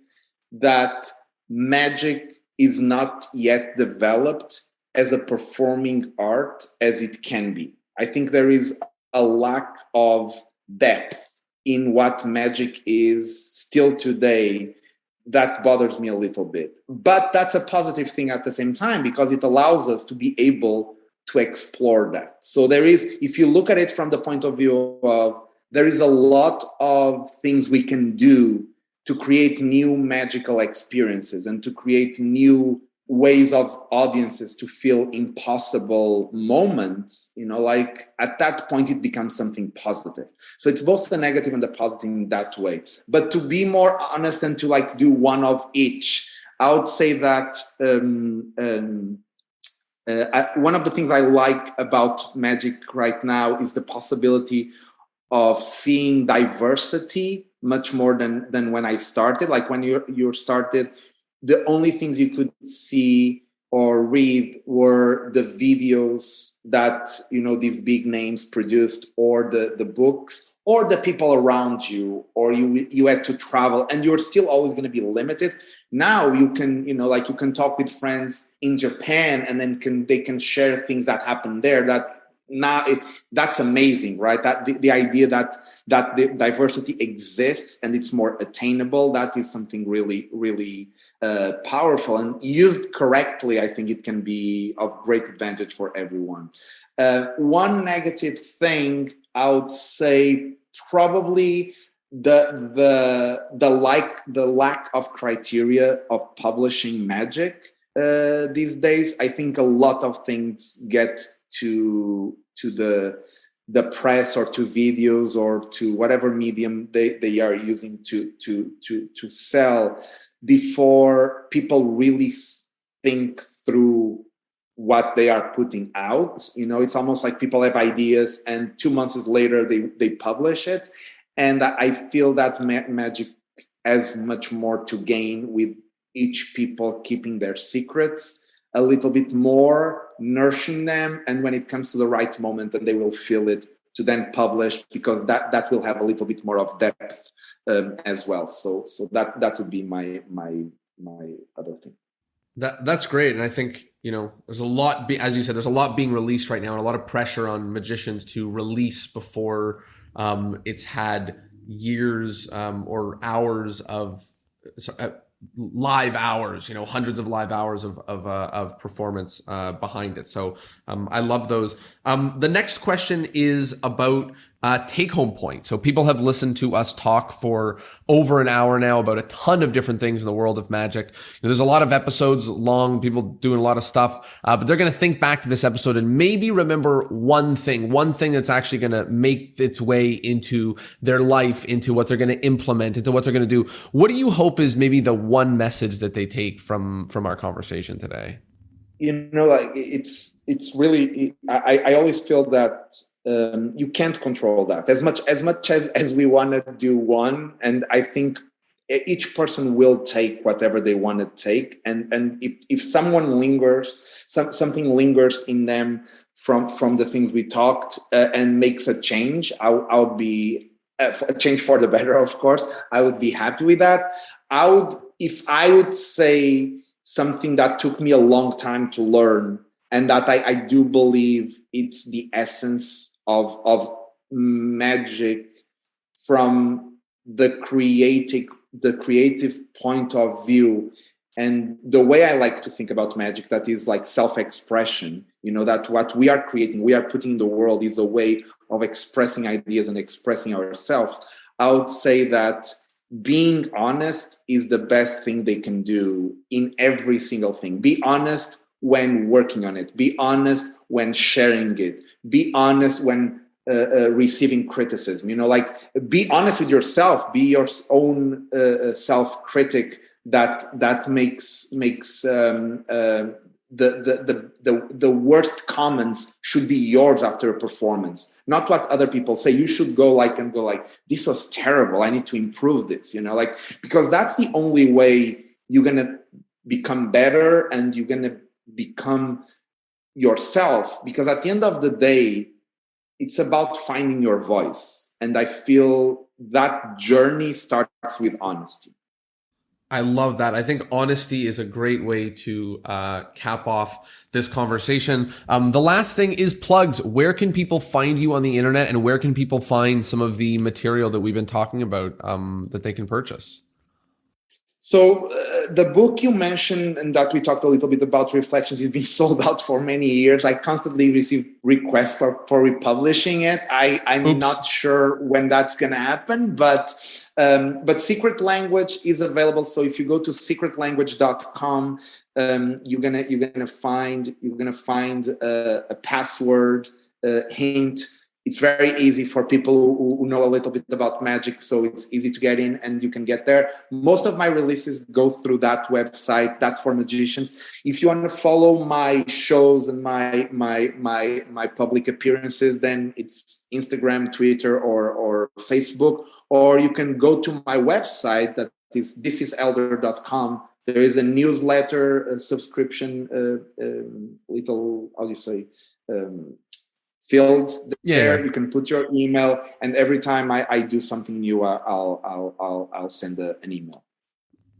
that magic is not yet developed as a performing art as it can be. I think there is a lack of depth in what magic is still today that bothers me a little bit. But that's a positive thing at the same time because it allows us to be able to explore that. So there is, if you look at it from the point of view of, there is a lot of things we can do to create new magical experiences and to create new ways of audiences to feel impossible moments, like at that point it becomes something positive. So it's both the negative and the positive in that way. But to be more honest and to like do one of each, I would say that one of the things I like about magic right now is the possibility of seeing diversity much more than when I started. Like when you started, the only things you could see or read were the videos that these big names produced, or the books, or the people around you, or you had to travel, and you're still always going to be limited. Now you can like you can talk with friends in Japan, and then they can share things that happen there that now that's amazing, right? That the idea that the diversity exists and it's more attainable, that is something really, really powerful, and used correctly, I think it can be of great advantage for everyone. One negative thing I would say probably the lack of criteria of publishing magic these days. I think a lot of things get to the press or to videos or to whatever medium they are using to sell before people really think through what they are putting out. It's almost like people have ideas and 2 months later they publish it. And I feel that magic has much more to gain with each people keeping their secrets a little bit more, nourishing them, and when it comes to the right moment, then they will feel it to then publish, because that will have a little bit more of depth as well. So that would be my other thing. That's great, and I think there's a lot. As you said, there's a lot being released right now, and a lot of pressure on magicians to release before it's had years or hours of live hours, hundreds of live hours of performance behind it. So I love those. The next question is about take home point. So people have listened to us talk for over an hour now about a ton of different things in the world of magic. There's a lot of episodes long, people doing a lot of stuff, but they're going to think back to this episode and maybe remember one thing that's actually going to make its way into their life, into what they're going to implement, into what they're going to do. What do you hope is maybe the one message that they take from our conversation today? Like it's really, I always feel that you can't control that as much as we want to do one, and I think each person will take whatever they want to take, and if someone lingers, something lingers in them from the things we talked and makes a change, I would be a change for the better, of course. I would be happy with that. If I would say something that took me a long time to learn, and that I do believe it's the essence of magic from the creative point of view, and the way I like to think about magic, that is like self-expression, that what we are creating, we are putting in the world, is a way of expressing ideas and expressing ourselves. I would say that being honest is the best thing they can do in every single thing. Be honest when working on it. Be honest when sharing it. Be honest when receiving criticism. Like, be honest with yourself. Be your own self-critic. That makes the worst comments should be yours after a performance, not what other people say. You should go like, this was terrible, I need to improve this, like, because that's the only way you're gonna become better and you're gonna become yourself, because at the end of the day it's about finding your voice, and I feel that journey starts with honesty. I love that. I think honesty is a great way to cap off this conversation. The last thing is plugs. Where can people find you on the internet, and where can people find some of the material that we've been talking about that they can purchase? So the book you mentioned and that we talked a little bit about, Reflections, has been sold out for many years. I constantly receive requests for republishing it. I'm not sure when that's going to happen, but Secret Language is available. So if you go to secretlanguage.com, you're gonna find a password hint. It's very easy for people who know a little bit about magic, so it's easy to get in and you can get there. Most of my releases go through that website. That's for magicians. If you want to follow my shows and my public appearances, then it's Instagram, Twitter, or Facebook. Or you can go to my website, that is thisiselder.com. There is a newsletter, a subscription, little, how do you say, field there. Yeah. You can put your email, and every time I do something new, I'll send an email.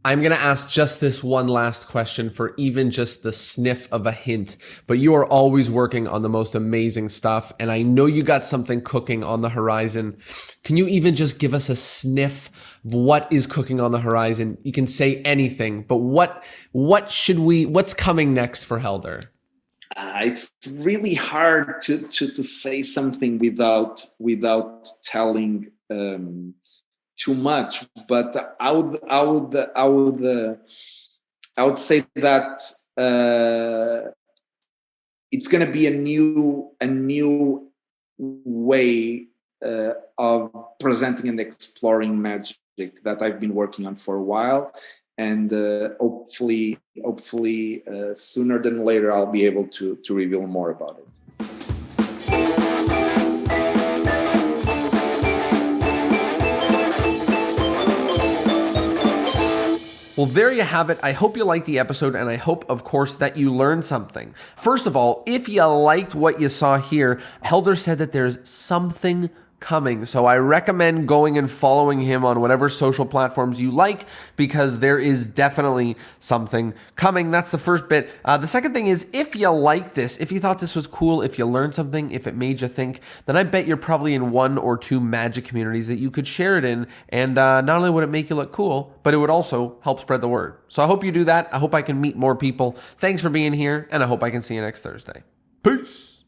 I'm going to ask just this one last question for even just the sniff of a hint, but you are always working on the most amazing stuff, and I know you got something cooking on the horizon. Can you even just give us a sniff of what is cooking on the horizon? You can say anything, but what's coming next for Helder? It's really hard to say something without telling too much. But I would say that it's going to be a new way of presenting and exploring magic that I've been working on for a while. And hopefully, sooner than later, I'll be able to reveal more about it. Well, there you have it. I hope you liked the episode, and I hope, of course, that you learned something. First of all, if you liked what you saw here, Helder said that there's something coming. So I recommend going and following him on whatever social platforms you like, because there is definitely something coming. That's the first bit. The second thing is, if you like this, if you thought this was cool, if you learned something, if it made you think, then I bet you're probably in one or two magic communities that you could share it in. And not only would it make you look cool, but it would also help spread the word. So I hope you do that. I hope I can meet more people. Thanks for being here, and I hope I can see you next Thursday. Peace.